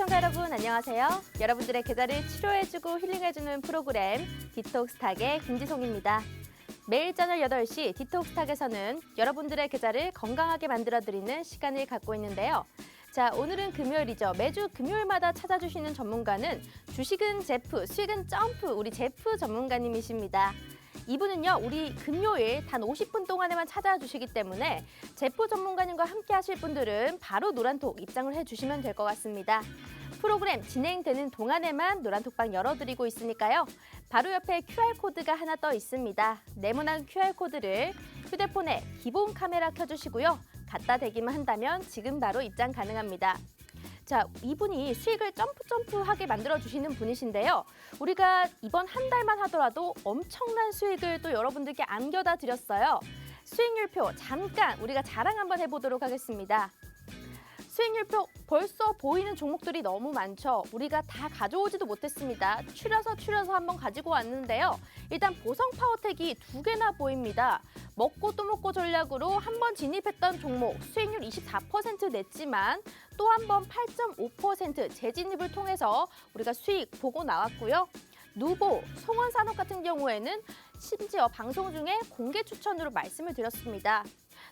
시청자 여러분 안녕하세요. 여러분들의 계좌를 치료해주고 힐링해주는 프로그램 디톡스탁의 김지송입니다. 매일 저녁 8시 디톡스탁에서는 여러분들의 계좌를 건강하게 만들어드리는 시간을 갖고 있는데요. 자, 오늘은 금요일이죠. 매주 금요일마다 찾아주시는 전문가는 주식은 제프, 수익은 점프 우리 제프 전문가님이십니다. 이분은요, 우리 금요일 단 50분 동안에만 찾아주시기 때문에 제프 전문가님과 함께 하실 분들은 바로 노란톡 입장을 해주시면 될 것 같습니다. 프로그램 진행되는 동안에만 노란톡방 열어드리고 있으니까요. 바로 옆에 QR코드가 하나 떠 있습니다. 네모난 QR코드를 휴대폰에 기본 카메라 켜주시고요. 갖다 대기만 한다면 지금 바로 입장 가능합니다. 자, 이분이 수익을 점프하게 만들어주시는 분이신데요. 우리가 이번 한 달만 하더라도 엄청난 수익을 또 여러분들께 안겨다 드렸어요. 수익률표 잠깐 우리가 자랑 한번 해보도록 하겠습니다. 수익률표 벌써 보이는 종목들이 너무 많죠. 우리가 다 가져오지도 못했습니다. 추려서 한번 가지고 왔는데요. 일단 보성파워텍이 2개나 보입니다. 먹고 또 먹고 전략으로 한번 진입했던 종목 수익률 24% 냈지만 또 한 번 8.5% 재진입을 통해서 우리가 수익 보고 나왔고요. 누보, 송원산업 같은 경우에는 심지어 방송 중에 공개 추천으로 말씀을 드렸습니다.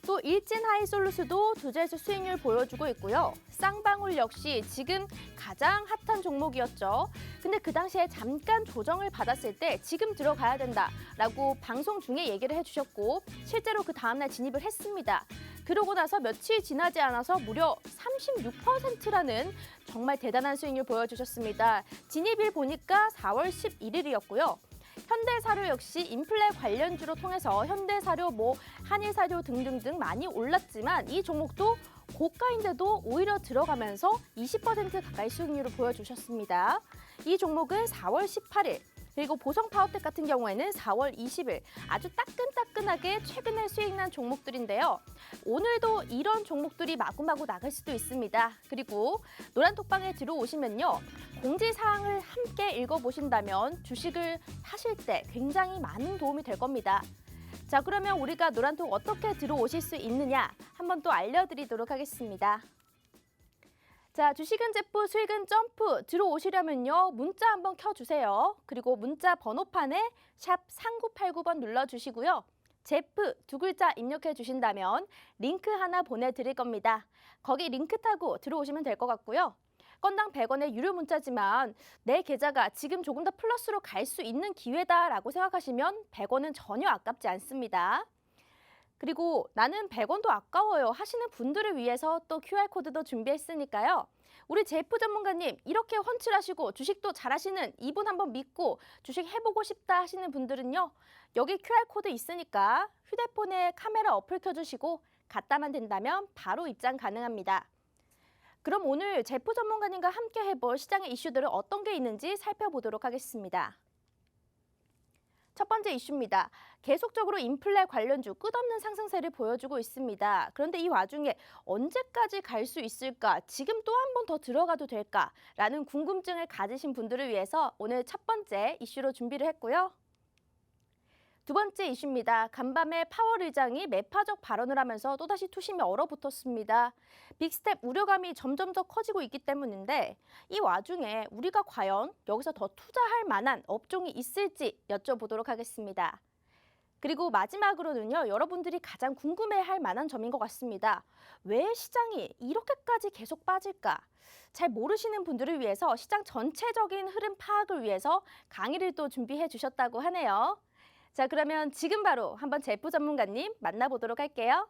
또 일진하이솔루스도 2자릿수 수익률 보여주고 있고요. 쌍방울 역시 지금 가장 핫한 종목이었죠. 근데 그 당시에 잠깐 조정을 받았을 때 지금 들어가야 된다라고 방송 중에 얘기를 해주셨고 실제로 그 다음날 진입을 했습니다. 그러고 나서 며칠 지나지 않아서 무려 36%라는 정말 대단한 수익률 보여주셨습니다. 진입일 보니까 4월 11일이었고요. 현대사료 역시 인플레 관련주로 통해서 현대사료, 한일사료 등등등 많이 올랐지만 이 종목도 고가인데도 오히려 들어가면서 20% 가까이 수익률을 보여주셨습니다. 이 종목은 4월 18일, 그리고 보성파워텍 같은 경우에는 4월 20일 아주 따끈따끈하게 최근에 수익난 종목들인데요. 오늘도 이런 종목들이 마구마구 나갈 수도 있습니다. 그리고 노란톡방에 들어오시면요. 공지사항을 함께 읽어보신다면 주식을 하실 때 굉장히 많은 도움이 될 겁니다. 자, 그러면 우리가 노란톡 어떻게 들어오실 수 있느냐 한번 또 알려드리도록 하겠습니다. 자, 주식은 제프, 수익은 점프 들어오시려면요. 문자 한번 켜주세요. 그리고 문자 번호판에 샵 3989번 눌러주시고요. 제프 2글자 입력해 주신다면 링크 하나 보내드릴 겁니다. 거기 링크 타고 들어오시면 될 것 같고요. 건당 100원의 유료 문자지만 내 계좌가 지금 조금 더 플러스로 갈 수 있는 기회다라고 생각하시면 100원은 전혀 아깝지 않습니다. 그리고 나는 100원도 아까워요 하시는 분들을 위해서 또 QR코드도 준비했으니까요. 우리 제프 전문가님 이렇게 훤칠하시고 주식도 잘하시는 이분 한번 믿고 주식 해보고 싶다 하시는 분들은요. 여기 QR코드 있으니까 휴대폰에 카메라 어플 켜주시고 갖다만 된다면 바로 입장 가능합니다. 그럼 오늘 제프 전문가님과 함께 해볼 시장의 이슈들은 어떤 게 있는지 살펴보도록 하겠습니다. 첫 번째 이슈입니다. 계속적으로 인플레 관련주 끝없는 상승세를 보여주고 있습니다. 그런데 이 와중에 언제까지 갈 수 있을까? 지금 또 한 번 더 들어가도 될까라는 궁금증을 가지신 분들을 위해서 오늘 첫 번째 이슈로 준비를 했고요. 두 번째 이슈입니다. 간밤에 파월 의장이 매파적 발언을 하면서 또다시 투심이 얼어붙었습니다. 빅스텝 우려감이 점점 더 커지고 있기 때문인데 이 와중에 우리가 과연 여기서 더 투자할 만한 업종이 있을지 여쭤보도록 하겠습니다. 그리고 마지막으로는요. 여러분들이 가장 궁금해할 만한 점인 것 같습니다. 왜 시장이 이렇게까지 계속 빠질까? 잘 모르시는 분들을 위해서 시장 전체적인 흐름 파악을 위해서 강의를 또 준비해 주셨다고 하네요. 자, 그러면 지금 바로 한번 제프 전문가님 만나보도록 할게요.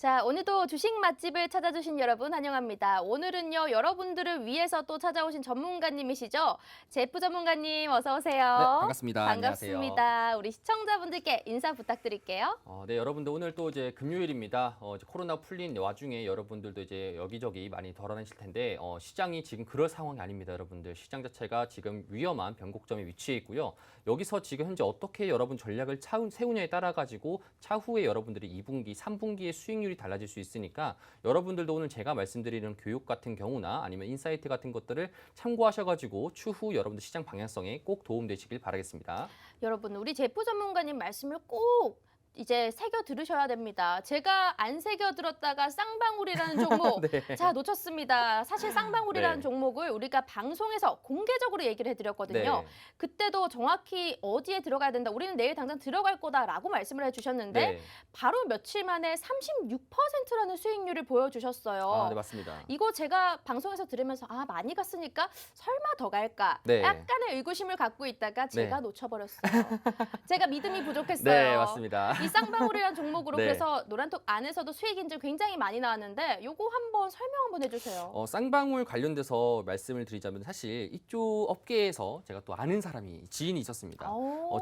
자, 오늘도 주식 맛집을 찾아주신 여러분 환영합니다. 오늘은요, 여러분들을 위해서 또 찾아오신 전문가님이시죠? 제프 전문가님 어서 오세요. 네, 반갑습니다. 반갑습니다. 안녕하세요. 우리 시청자분들께 인사 부탁드릴게요. 네, 여러분들 오늘 또 이제 금요일입니다. 이제 코로나 풀린 와중에 여러분들도 이제 여기저기 많이 돌아다니실 텐데 시장이 지금 그럴 상황이 아닙니다, 여러분들. 시장 자체가 지금 위험한 변곡점에 위치해 있고요. 여기서 지금 현재 어떻게 여러분 전략을 세우냐에 따라 가지고 차후에 여러분들이 2분기, 3분기의 수익률이 달라질 수 있으니까 여러분들도 오늘 제가 말씀드리는 교육 같은 경우나 아니면 인사이트 같은 것들을 참고하셔가지고 추후 여러분들 시장 방향성에 꼭 도움되시길 바라겠습니다. 여러분, 우리 제프 전문가님 말씀을 꼭 이제 새겨 들으셔야 됩니다. 제가 안 새겨 들었다가 쌍방울이라는 종목 네. 자 놓쳤습니다. 사실 쌍방울이라는 네. 종목을 우리가 방송에서 공개적으로 얘기를 해드렸거든요. 네. 그때도 정확히 어디에 들어가야 된다. 우리는 내일 당장 들어갈 거다라고 말씀을 해주셨는데 네. 바로 며칠 만에 36%라는 수익률을 보여주셨어요. 네, 맞습니다. 이거 제가 방송에서 들으면서 많이 갔으니까 설마 더 갈까? 네. 약간의 의구심을 갖고 있다가 제가 네. 놓쳐버렸어요. 제가 믿음이 부족했어요. 네, 맞습니다. 이 쌍방울이라는 종목으로 네. 그래서 노란톡 안에서도 수익 인증 굉장히 많이 나왔는데 요거 한번 설명 한번 해주세요. 쌍방울 관련돼서 말씀을 드리자면 사실 이쪽 업계에서 제가 또 아는 사람이 지인이 있었습니다.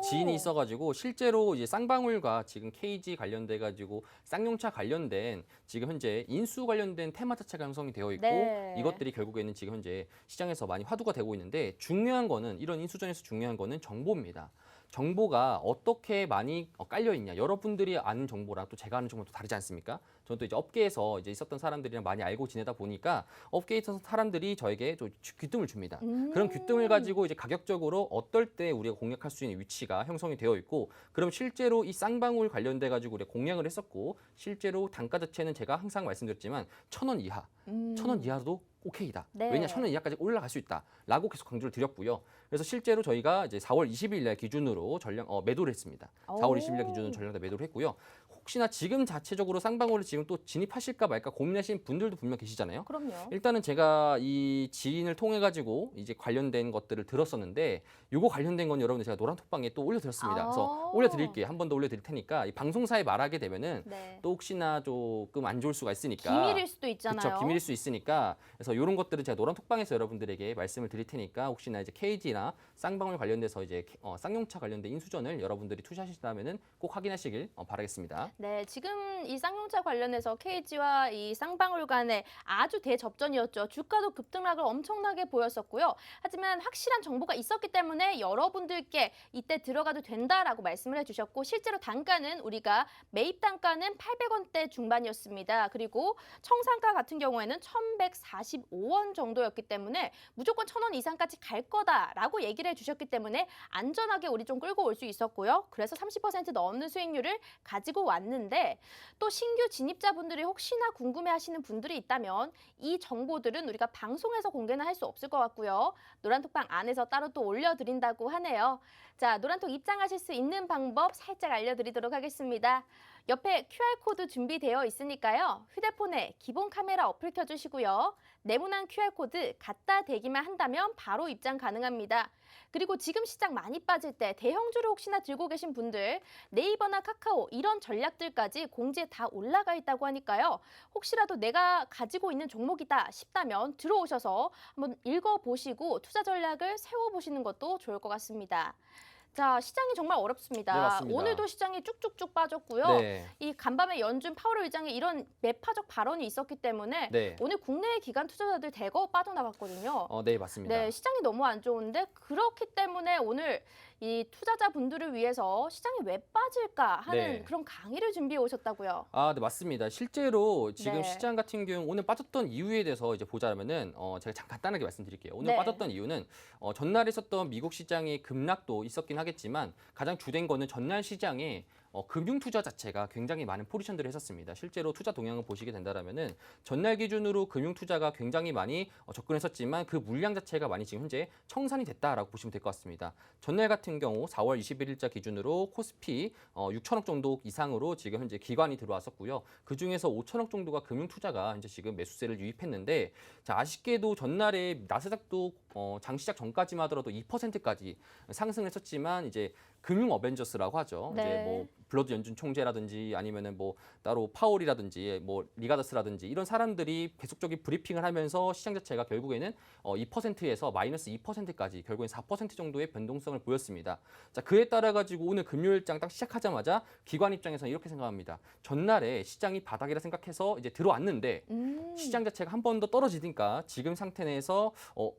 지인이 있어가지고 실제로 이제 쌍방울과 지금 KG 관련돼가지고 쌍용차 관련된 지금 현재 인수 관련된 테마 자체가 형성이 되어 있고 네. 이것들이 결국에는 지금 현재 시장에서 많이 화두가 되고 있는데 중요한 거는 이런 인수전에서 중요한 거는 정보입니다. 정보가 어떻게 많이 깔려 있냐. 여러분들이 아는 정보랑 또 제가 아는 정보도 다르지 않습니까? 저는 또 이제 업계에서 이제 있었던 사람들이랑 많이 알고 지내다 보니까 업계에 있어서 사람들이 저에게 좀 귀뜸을 줍니다. 그런 귀뜸을 가지고 이제 가격적으로 어떨 때 우리가 공략할 수 있는 위치가 형성이 되어 있고, 그럼 실제로 이 쌍방울 관련돼 가지고 우리가 공략을 했었고, 실제로 단가 자체는 제가 항상 말씀드렸지만 1,000원 이하, 1,000원 이하도 오케이다. 네. 왜냐, 1,000원 이하까지 올라갈 수 있다라고 계속 강조를 드렸고요. 그래서 실제로 저희가 이제 4월 20일 날 기준으로 전량 매도를 했습니다. 4월 20일 날 기준으로 전량 다 매도를 했고요. 혹시나 지금 자체적으로 쌍방울을 지금 또 진입하실까 말까 고민하시는 분들도 분명 계시잖아요. 그럼요. 일단은 제가 이 지인을 통해 가지고 이제 관련된 것들을 들었었는데, 요거 관련된 건 여러분들 제가 노란톡방에 또 올려드렸습니다. 그래서 올려드릴게요. 한 번 더 올려드릴 테니까 이 방송사에 말하게 되면은 네. 또 혹시나 조금 안 좋을 수가 있으니까 비밀일 수도 있잖아요. 그렇죠, 비밀일 수 있으니까. 그래서 이런 것들을 제가 노란톡방에서 여러분들에게 말씀을 드릴 테니까 혹시나 이제 KG나 쌍방울 관련돼서 이제 쌍용차 관련된 인수전을 여러분들이 투자하신다면은 꼭 확인하시길 바라겠습니다. 네, 지금 이 쌍용차 관련해서 KG와 이 쌍방울 간의 아주 대접전이었죠. 주가도 급등락을 엄청나게 보였었고요. 하지만 확실한 정보가 있었기 때문에 여러분들께 이때 들어가도 된다라고 말씀을 해주셨고, 실제로 단가는 우리가 매입 단가는 800원대 중반이었습니다. 그리고 청산가 같은 경우에는 1,145원 정도였기 때문에 무조건 1,000원 이상까지 갈 거다라고 얘기를 해주셨기 때문에 안전하게 우리 좀 끌고 올 수 있었고요. 그래서 30% 넘는 수익률을 가지고 왔는데, 또 신규 진입자분들이 혹시나 궁금해하시는 분들이 있다면 이 정보들은 우리가 방송에서 공개는 할 수 없을 것 같고요. 노란톡방 안에서 따로 또 올려드린다고 하네요. 자, 노란톡 입장하실 수 있는 방법 살짝 알려드리도록 하겠습니다. 옆에 QR코드 준비되어 있으니까요. 휴대폰에 기본 카메라 어플 켜주시고요. 네모난 QR코드 갖다 대기만 한다면 바로 입장 가능합니다. 그리고 지금 시장 많이 빠질 때 대형주를 혹시나 들고 계신 분들, 네이버나 카카오 이런 전략들까지 공지에 다 올라가 있다고 하니까요. 혹시라도 내가 가지고 있는 종목이다 싶다면 들어오셔서 한번 읽어보시고 투자 전략을 세워보시는 것도 좋을 것 같습니다. 자, 시장이 정말 어렵습니다. 네, 맞습니다. 오늘도 시장이 쭉쭉쭉 빠졌고요. 네. 이 간밤에 연준 파월 의장의 이런 매파적 발언이 있었기 때문에 네. 오늘 국내 기관 투자자들 대거 빠져나갔거든요. 네, 맞습니다. 네, 시장이 너무 안 좋은데 그렇기 때문에 오늘 이 투자자분들을 위해서 시장이 왜 빠질까 하는 네. 그런 강의를 준비해 오셨다고요. 네, 맞습니다. 실제로 지금 네. 시장 같은 경우 오늘 빠졌던 이유에 대해서 이제 보자면은 제가 잠깐 간단하게 말씀드릴게요. 오늘 네. 빠졌던 이유는 전날 있었던 미국 시장의 급락도 있었긴 하겠지만 가장 주된 거는 전날 시장에 금융 투자 자체가 굉장히 많은 포지션들을 했었습니다. 실제로 투자 동향을 보시게 된다면은 전날 기준으로 금융 투자가 굉장히 많이 접근했었지만 그 물량 자체가 많이 지금 현재 청산이 됐다라고 보시면 될 것 같습니다. 전날 같은 경우 4월 21일자 기준으로 코스피 6천억 정도 이상으로 지금 현재 기관이 들어왔었고요. 그 중에서 5천억 정도가 금융 투자가 현재 지금 매수세를 유입했는데, 자, 아쉽게도 전날에 나스닥도 장 시작 전까지만 하더라도 2%까지 상승을 했었지만 이제 금융 어벤져스라고 하죠. 네. 이제 뭐 블러드 연준 총재라든지 아니면은 뭐 따로 파월이라든지 뭐 리가더스라든지 이런 사람들이 계속적인 브리핑을 하면서 시장 자체가 결국에는 2%에서 마이너스 2%까지 결국엔 4% 정도의 변동성을 보였습니다. 자, 그에 따라 가지고 오늘 금요일장 딱 시작하자마자 기관 입장에서는 이렇게 생각합니다. 전날에 시장이 바닥이라 생각해서 이제 들어왔는데 시장 자체가 한 번 더 떨어지니까 지금 상태 내에서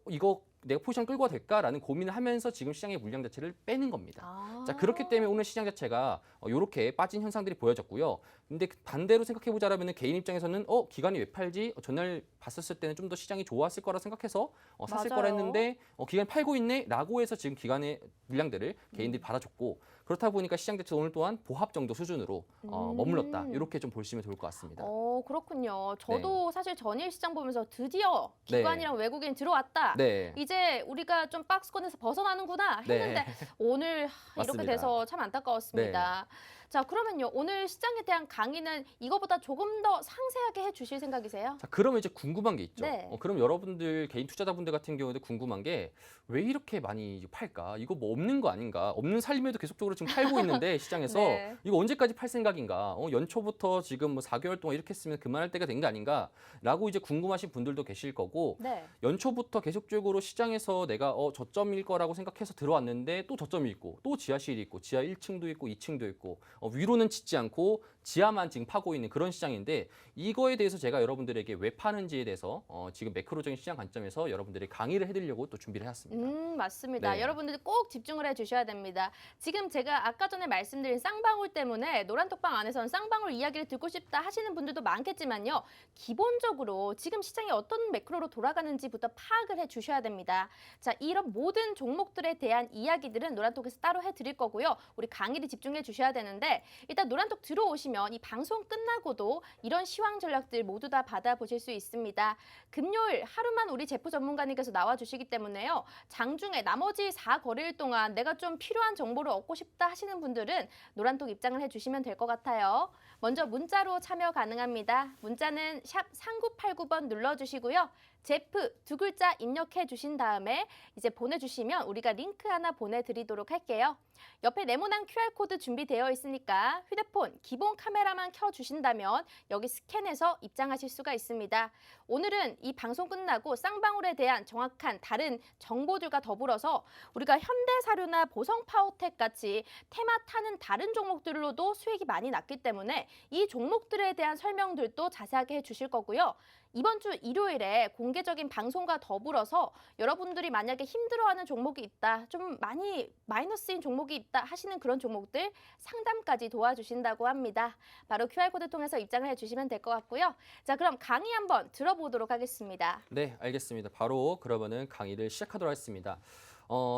이거 내가 포지션 끌고 될까라는 고민을 하면서 지금 시장의 물량 자체를 빼는 겁니다. 자, 그렇기 때문에 오늘 시장 자체가 이렇게 빠진 현상들이 보여졌고요. 근데 반대로 생각해 보자라면 개인 입장에서는 기관이 왜 팔지? 전날 봤었을 때는 좀 더 시장이 좋았을 거라 생각해서 샀을 거라 했는데 기관이 팔고 있네라고 해서 지금 기관의 물량들을 개인들이 받아줬고 그렇다 보니까 시장 자체 오늘 또한 보합 정도 수준으로 머물렀다. 이렇게 좀 보시면 좋을 것 같습니다. 그렇군요. 저도 사실 전일 시장 보면서 드디어 기관이랑 외국인 들어왔다. 네. 이제 우리가 좀 박스권에서 벗어나는구나 했는데 오늘 이렇게 맞습니다. 돼서 참 안타까웠습니다. 자, 그러면요. 오늘 시장에 대한 강의는 이거보다 조금 더 상세하게 해주실 생각이세요? 자, 그러면 이제 궁금한 게 있죠. 네. 그럼 여러분들 개인 투자자분들 같은 경우에도 궁금한 게 왜 이렇게 많이 팔까? 이거 뭐 없는 거 아닌가? 없는 살림에도 계속적으로 지금 팔고 있는데 시장에서 네. 이거 언제까지 팔 생각인가? 연초부터 지금 뭐 4개월 동안 이렇게 했으면 그만할 때가 된 게 아닌가? 라고 이제 궁금하신 분들도 계실 거고 네. 연초부터 계속적으로 시장에서 내가 저점일 거라고 생각해서 들어왔는데 또 저점이 있고 또 지하실이 있고 지하 1층도 있고 2층도 있고 위로는 짓지 않고 지하만 지금 파고 있는 그런 시장인데 이거에 대해서 제가 여러분들에게 왜 파는지에 대해서 지금 매크로적인 시장 관점에서 여러분들이 강의를 해드리려고 또 준비를 해왔습니다. 맞습니다. 네. 여러분들이 꼭 집중을 해주셔야 됩니다. 지금 제가 아까 전에 말씀드린 쌍방울 때문에 노란톡방 안에서는 쌍방울 이야기를 듣고 싶다 하시는 분들도 많겠지만요. 기본적으로 지금 시장이 어떤 매크로로 돌아가는지부터 파악을 해주셔야 됩니다. 자, 이런 모든 종목들에 대한 이야기들은 노란톡에서 따로 해드릴 거고요. 우리 강의를 집중해 주셔야 되는데 일단 노란톡 들어오시면 이 방송 끝나고도 이런 시황 전략들 모두 다 받아보실 수 있습니다. 금요일 하루만 우리 제프 전문가님께서 나와주시기 때문에요. 장중에 나머지 4거래일 동안 내가 좀 필요한 정보를 얻고 싶다 하시는 분들은 노란톡 입장을 해주시면 될 것 같아요. 먼저 문자로 참여 가능합니다. 문자는 샵 3989번 눌러주시고요. 제프 두 글자 입력해 주신 다음에 이제 보내주시면 우리가 링크 하나 보내드리도록 할게요. 옆에 네모난 QR코드 준비되어 있으니까 휴대폰 기본 카메라만 켜주신다면 여기 스캔해서 입장하실 수가 있습니다. 오늘은 이 방송 끝나고 쌍방울에 대한 정확한 다른 정보들과 더불어서 우리가 현대사료나 보성파워텍 같이 테마 타는 다른 종목들로도 수익이 많이 났기 때문에 이 종목들에 대한 설명들도 자세하게 해주실 거고요. 이번 주 일요일에 공개적인 방송과 더불어서 여러분들이 만약에 힘들어하는 종목이 있다, 좀 많이 마이너스인 종목이 있다 하시는 그런 종목들 상담까지 도와주신다고 합니다. 바로 QR코드 통해서 입장을 해주시면 될 것 같고요. 자, 그럼 강의 한번 들어보도록 하겠습니다. 네, 알겠습니다. 바로 그러면은 강의를 시작하도록 하겠습니다.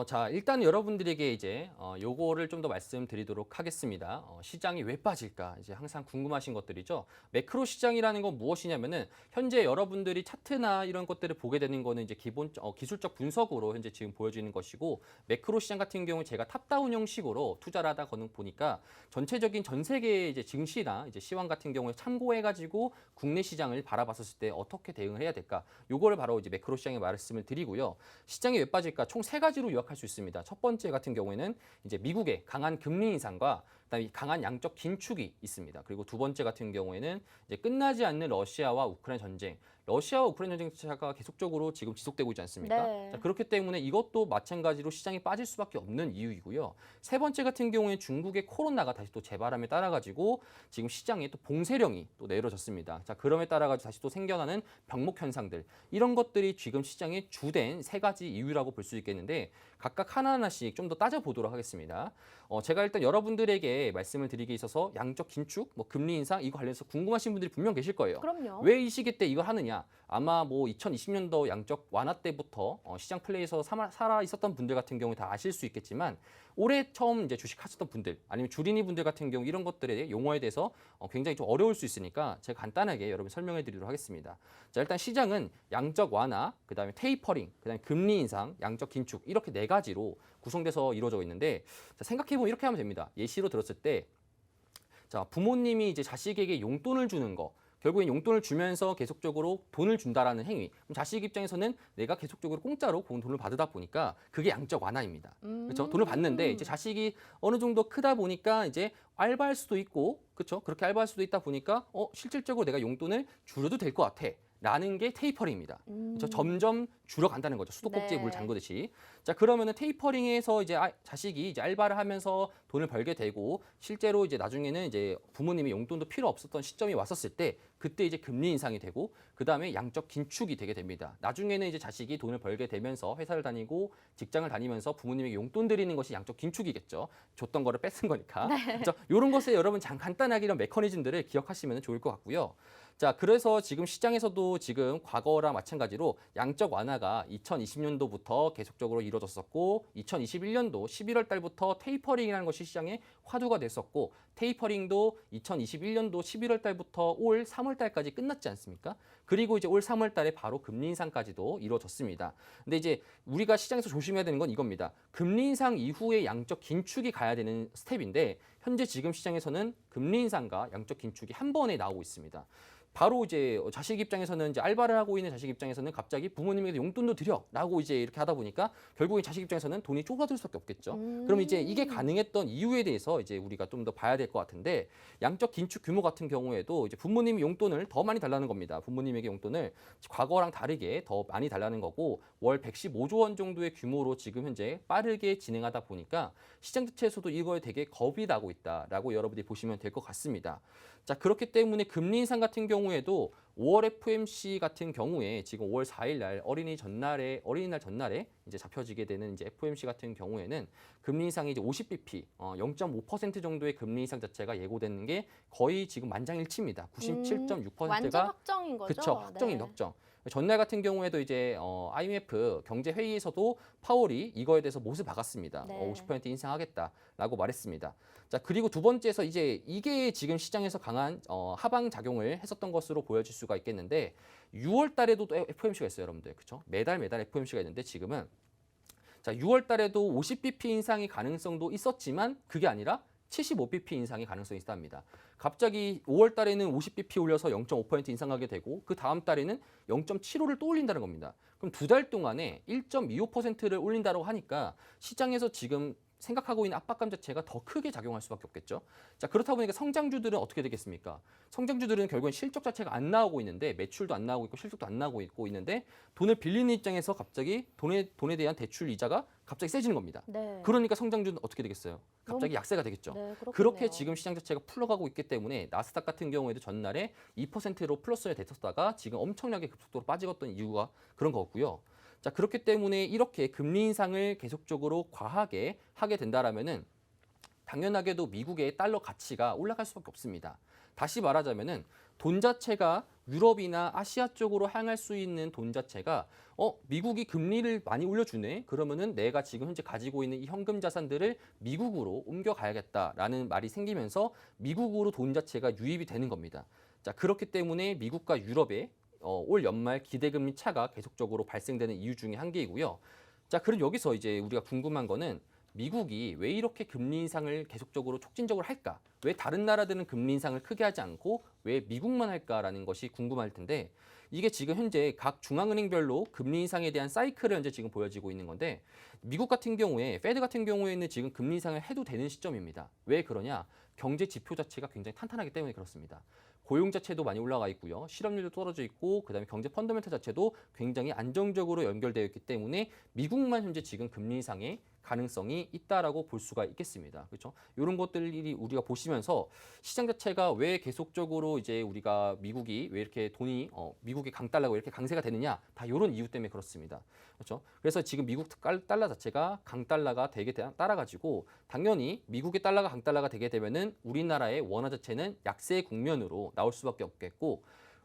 자, 일단 여러분들에게 이제 요거를 좀 더 말씀드리도록 하겠습니다. 시장이 왜 빠질까? 이제 항상 궁금하신 것들이죠. 매크로 시장이라는 건 무엇이냐면은 현재 여러분들이 차트나 이런 것들을 보게 되는 거는 이제 기술적 분석으로 현재 지금 보여지는 것이고 매크로 시장 같은 경우 제가 탑다운 형식으로 투자를 하다 보니까 전체적인 전 세계의 이제 증시나 이제 시황 같은 경우에 참고해 가지고 국내 시장을 바라봤었을 때 어떻게 대응을 해야 될까? 요거를 바로 이제 매크로 시장에 말씀을 드리고요. 시장이 왜 빠질까? 총 세 가지로 요약할 수 있습니다. 첫 번째 같은 경우에는 이제 미국의 강한 금리 인상과 그다음에 강한 양적 긴축이 있습니다. 그리고 두 번째 같은 경우에는 이제 끝나지 않는 러시아와 우크라이나 전쟁. 러시아와 우크라이나 전쟁차가 계속적으로 지금 지속되고 있지 않습니까? 네. 자, 그렇기 때문에 이것도 마찬가지로 시장이 빠질 수밖에 없는 이유이고요. 세 번째 같은 경우에 중국의 코로나가 다시 또 재발함에 따라 가지고 지금 시장에 또 봉쇄령이 또 내려졌습니다. 자, 그럼에 따라 가지고 다시 또 생겨나는 병목 현상들 이런 것들이 지금 시장의 주된 세 가지 이유라고 볼 수 있겠는데 각각 하나하나씩 좀 더 따져보도록 하겠습니다. 제가 일단 여러분들에게 말씀을 드리기에 있어서 양적 긴축, 뭐 금리 인상 이거 관련해서 궁금하신 분들이 분명 계실 거예요. 그럼요. 왜 이 시기 때 이걸 하느냐? 아마 뭐 2020년도 양적 완화 때부터 시장 플레이에서 살아 있었던 분들 같은 경우에 다 아실 수 있겠지만 올해 처음 이제 주식 하셨던 분들 아니면 주린이 분들 같은 경우 이런 것들의 용어에 대해서 굉장히 좀 어려울 수 있으니까 제가 간단하게 여러분 설명해 드리도록 하겠습니다. 자, 일단 시장은 양적 완화, 그다음에 테이퍼링, 그다음에 금리 인상, 양적 긴축 이렇게 네 가지로 구성돼서 이루어져 있는데 자, 생각해 보면 이렇게 하면 됩니다. 예시로 들었을 때 자, 부모님이 이제 자식에게 용돈을 주는 거 결국엔 용돈을 주면서 계속적으로 돈을 준다라는 행위. 그럼 자식 입장에서는 내가 계속적으로 공짜로 돈을 받으다 보니까 그게 양적 완화입니다. 그렇죠? 돈을 받는데 이제 자식이 어느 정도 크다 보니까 이제 알바할 수도 있고, 그렇죠? 그렇게 알바할 수도 있다 보니까 실질적으로 내가 용돈을 줄여도 될 것 같아. 라는 게 테이퍼링입니다. 그렇죠? 점점 줄어간다는 거죠. 수도꼭지에 네. 물 잠그듯이. 자, 그러면은 테이퍼링에서 이제 자식이 이제 알바를 하면서 돈을 벌게 되고 실제로 이제 나중에는 이제 부모님이 용돈도 필요 없었던 시점이 왔었을 때 그때 이제 금리 인상이 되고 그다음에 양적 긴축이 되게 됩니다. 나중에는 이제 자식이 돈을 벌게 되면서 회사를 다니고 직장을 다니면서 부모님에게 용돈 드리는 것이 양적 긴축이겠죠. 줬던 거를 뺏은 거니까. 그래서 이런 것에 여러분 간단하게 이런 메커니즘들을 기억하시면 좋을 것 같고요. 자, 그래서 지금 시장에서도 지금 과거랑 마찬가지로 양적 완화가 2020년도부터 계속적으로 이루어졌었고 2021년도 11월 달부터 테이퍼링이라는 것이 시장에 화두가 됐었고 테이퍼링도 2021년도 11월 달부터 올 3월 달까지 끝났지 않습니까? 그리고 이제 올 3월 달에 바로 금리 인상까지도 이루어졌습니다. 근데 이제 우리가 시장에서 조심해야 되는 건 이겁니다. 금리 인상 이후에 양적 긴축이 가야 되는 스텝인데 현재 지금 시장에서는 금리 인상과 양적 긴축이 한 번에 나오고 있습니다. 바로 이제 자식 입장에서는 이제 알바를 하고 있는 자식 입장에서는 갑자기 부모님에게 용돈도 드려라고 이제 이렇게 하다 보니까 결국에 자식 입장에서는 돈이 좁아들 수밖에 없겠죠. 그럼 이제 이게 가능했던 이유에 대해서 이제 우리가 좀 더 봐야 될 것 같은데 양적 긴축 규모 같은 경우에도 이제 부모님이 용돈을 더 많이 달라는 겁니다. 부모님에게 용돈을 과거랑 다르게 더 많이 달라는 거고 월 115조 원 정도의 규모로 지금 현재 빠르게 진행하다 보니까 시장 자체에서도 이거에 되게 겁이 나고 있다라고 여러분들이 보시면 될 것 같습니다. 자, 그렇기 때문에 금리 인상 같은 경우에도 5월 FOMC 같은 경우에 지금 5월 4일 날 어린이날 전날에 이제 잡혀지게 되는 이제 FOMC 같은 경우에는 금리 인상이 이제 50bp, 0.5% 정도의 금리 인상 자체가 예고되는 게 거의 지금 만장일치입니다. 97.6%가 완전 확정인 거죠? 그렇죠. 확정인 네. 확정. 전날 같은 경우에도 이제 IMF 경제 회의에서도 파월이 이거에 대해서 못을 박았습니다. 네. 50% 인상하겠다라고 말했습니다. 자, 그리고 두 번째에서 이제 이게 지금 시장에서 강한 하방 작용을 했었던 것으로 보여질 수가 있겠는데 6월 달에도 또 FOMC가 있어요, 여러분들. 그렇죠? 매달 FOMC가 있는데 지금은 자, 6월 달에도 50bp 인상의 가능성도 있었지만 그게 아니라 75bp 인상의 가능성이 있답니다. 갑자기 5월 달에는 50bp 올려서 0.5% 인상하게 되고 그 다음 달에는 0.75를 또 올린다는 겁니다. 그럼 두 달 동안에 1.25%를 올린다고 하니까 시장에서 지금 생각하고 있는 압박감 자체가 더 크게 작용할 수밖에 없겠죠. 자, 그렇다 보니까 성장주들은 어떻게 되겠습니까? 성장주들은 결국엔 실적 자체가 안 나오고 있는데 매출도 안 나오고 있고 실적도 안 나오고 있는데 돈을 빌리는 입장에서 갑자기 돈에 대한 대출 이자가 갑자기 세지는 겁니다. 네. 그러니까 성장주는 어떻게 되겠어요? 갑자기 약세가 되겠죠. 네, 그렇겠네요. 그렇게 지금 시장 자체가 풀러가고 있기 때문에 나스닥 같은 경우에도 전날에 2%로 플러스에 됐었다가 지금 엄청나게 급속도로 빠지었던 이유가 그런 거고요. 자, 그렇기 때문에 이렇게 금리 인상을 계속적으로 과하게 하게 된다라면은 당연하게도 미국의 달러 가치가 올라갈 수밖에 없습니다. 다시 말하자면은 돈 자체가 유럽이나 아시아 쪽으로 향할 수 있는 돈 자체가 미국이 금리를 많이 올려주네. 그러면은 내가 지금 현재 가지고 있는 이 현금 자산들을 미국으로 옮겨가야겠다라는 말이 생기면서 미국으로 돈 자체가 유입이 되는 겁니다. 자, 그렇기 때문에 미국과 유럽의 올 연말 기대금리 차가 계속적으로 발생되는 이유 중에 한 개이고요. 자, 그럼 여기서 이제 우리가 궁금한 거는 미국이 왜 이렇게 금리 인상을 계속적으로 촉진적으로 할까? 왜 다른 나라들은 금리 인상을 크게 하지 않고 왜 미국만 할까라는 것이 궁금할 텐데 이게 지금 현재 각 중앙은행별로 금리 인상에 대한 사이클을 현재 지금 보여지고 있는 건데 미국 같은 경우에 페드 같은 경우에는 지금 금리 인상을 해도 되는 시점입니다. 왜 그러냐? 경제 지표 자체가 굉장히 탄탄하기 때문에 그렇습니다. 고용 자체도 많이 올라가 있고요. 실업률도 떨어져 있고 그다음에 경제 펀더멘털 자체도 굉장히 안정적으로 연결되어 있기 때문에 미국만 현재 지금 금리 인상의 가능성이 있다라고 볼 수가 있겠습니다. 그렇죠? 이런 것들이 우리가 보시면서 시장 자체가 왜 계속적으로 이제 우리가 미국이 왜 이렇게 돈이 미국의 강달러가 왜 이렇게 강세가 되느냐 다 이런 이유 때문에 그렇습니다. 그렇죠? 그래서 지금 미국 달러 자체가 강달러가 되게 따라가지고 당연히 미국의 달러가 강달러가 되게 되면은 우리나라의 원화 자체는 약세 국면으로 나올 수밖에 없겠고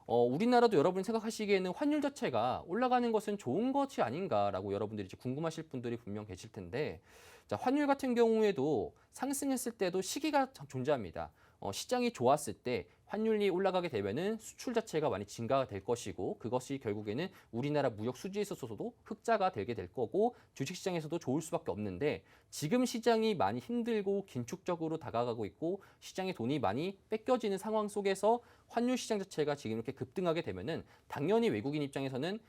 우리나라도 여러분이 생각하시기에는 환율 자체가 올라가는 것은 좋은 것이 아닌가라고 여러분들이 이제 궁금하실 분들이 분명 계실 텐데 자, 환율 같은 경우에도 상승했을 때도 시기가 존재합니다. 시장이 좋았을 때 환율이 올라가게 되면은 수출 자체가 많이 증가가 될 것이고 그것이 결국에는 우리나라 무역 수지에 있어서도 흑자가 되게 될 거고 주식시장에서도 좋을 수밖에 없는데 지금 시장이 많이 힘들고 긴축적으로 다가가고 있고 시장에 돈이 많이 뺏겨지는 상황 속에서 환율 시장 자체가 지금 이렇게 급등하게 되면은 당연히 외국인 입장에서는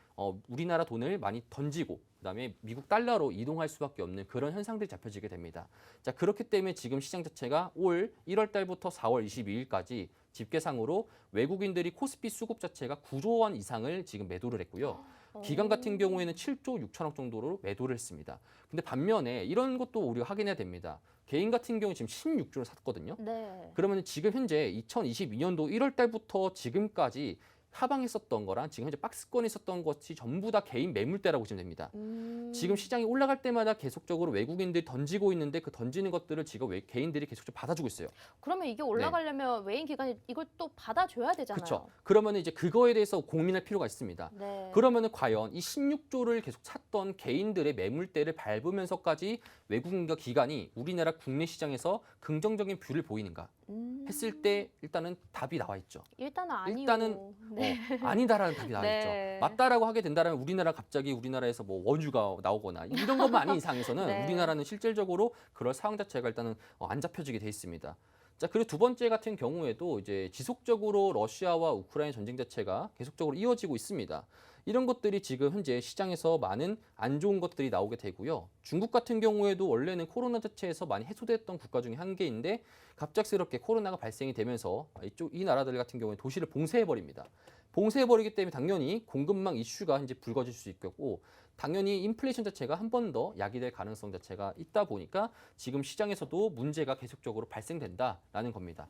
우리나라 돈을 많이 던지고 그다음에 미국 달러로 이동할 수밖에 없는 그런 현상들이 잡혀지게 됩니다. 자, 그렇기 때문에 지금 시장 자체가 올 1월 달부터 4월 22일까지 집계상으로 외국인들이 코스피 수급 자체가 9조 원 이상을 지금 매도를 했고요. 기관 같은 경우에는 7조 6천억 정도로 매도를 했습니다. 근데 반면에 이런 것도 우리가 확인해야 됩니다. 개인 같은 경우 지금 16조를 샀거든요. 네. 그러면 지금 현재 2022년도 1월 달부터 지금까지 하방했었던 거랑 지금 현재 박스권에 있었던 것이 전부 다 개인 매물대라고 보시면 됩니다. 지금 시장이 올라갈 때마다 계속적으로 외국인들이 던지고 있는데 그 던지는 것들을 지금 개인들이 계속적으로 받아주고 있어요. 그러면 이게 올라가려면 외인 기관이 이걸 또 받아줘야 되잖아요. 그렇죠. 그러면 이제 그거에 대해서 고민할 필요가 있습니다. 네. 그러면은 과연 이 16조를 계속 샀던 개인들의 매물대를 밟으면서까지 외국인과 기관이 우리나라 국내 시장에서 긍정적인 뷰를 보이는가 했을 때 일단은 답이 나와 있죠. 일단은 아니요. 일단은 네. 아니다라는 답이 나와 있죠. 네. 맞다라고 하게 된다면 갑자기 우리나라에서 뭐 원유가 나오거나 이런 것만 아닌 이상에서는 네. 우리나라는 실질적으로 그럴 상황 자체가 일단은 안 잡혀지게 돼 있습니다. 자, 그리고 두 번째 같은 경우에도 이제 지속적으로 러시아와 우크라이나 전쟁 자체가 계속적으로 이어지고 있습니다. 이런 것들이 지금 현재 시장에서 많은 안 좋은 것들이 나오게 되고요. 중국 같은 경우에도 원래는 코로나 자체에서 많이 해소됐던 국가 중에 한 개인데 갑작스럽게 코로나가 발생이 되면서 이 나라들 같은 경우에 도시를 봉쇄해버립니다. 봉쇄해버리기 때문에 당연히 공급망 이슈가 이제 불거질 수 있겠고 당연히 인플레이션 자체가 한 번 더 야기될 가능성 자체가 있다 보니까 지금 시장에서도 문제가 계속적으로 발생된다라는 겁니다.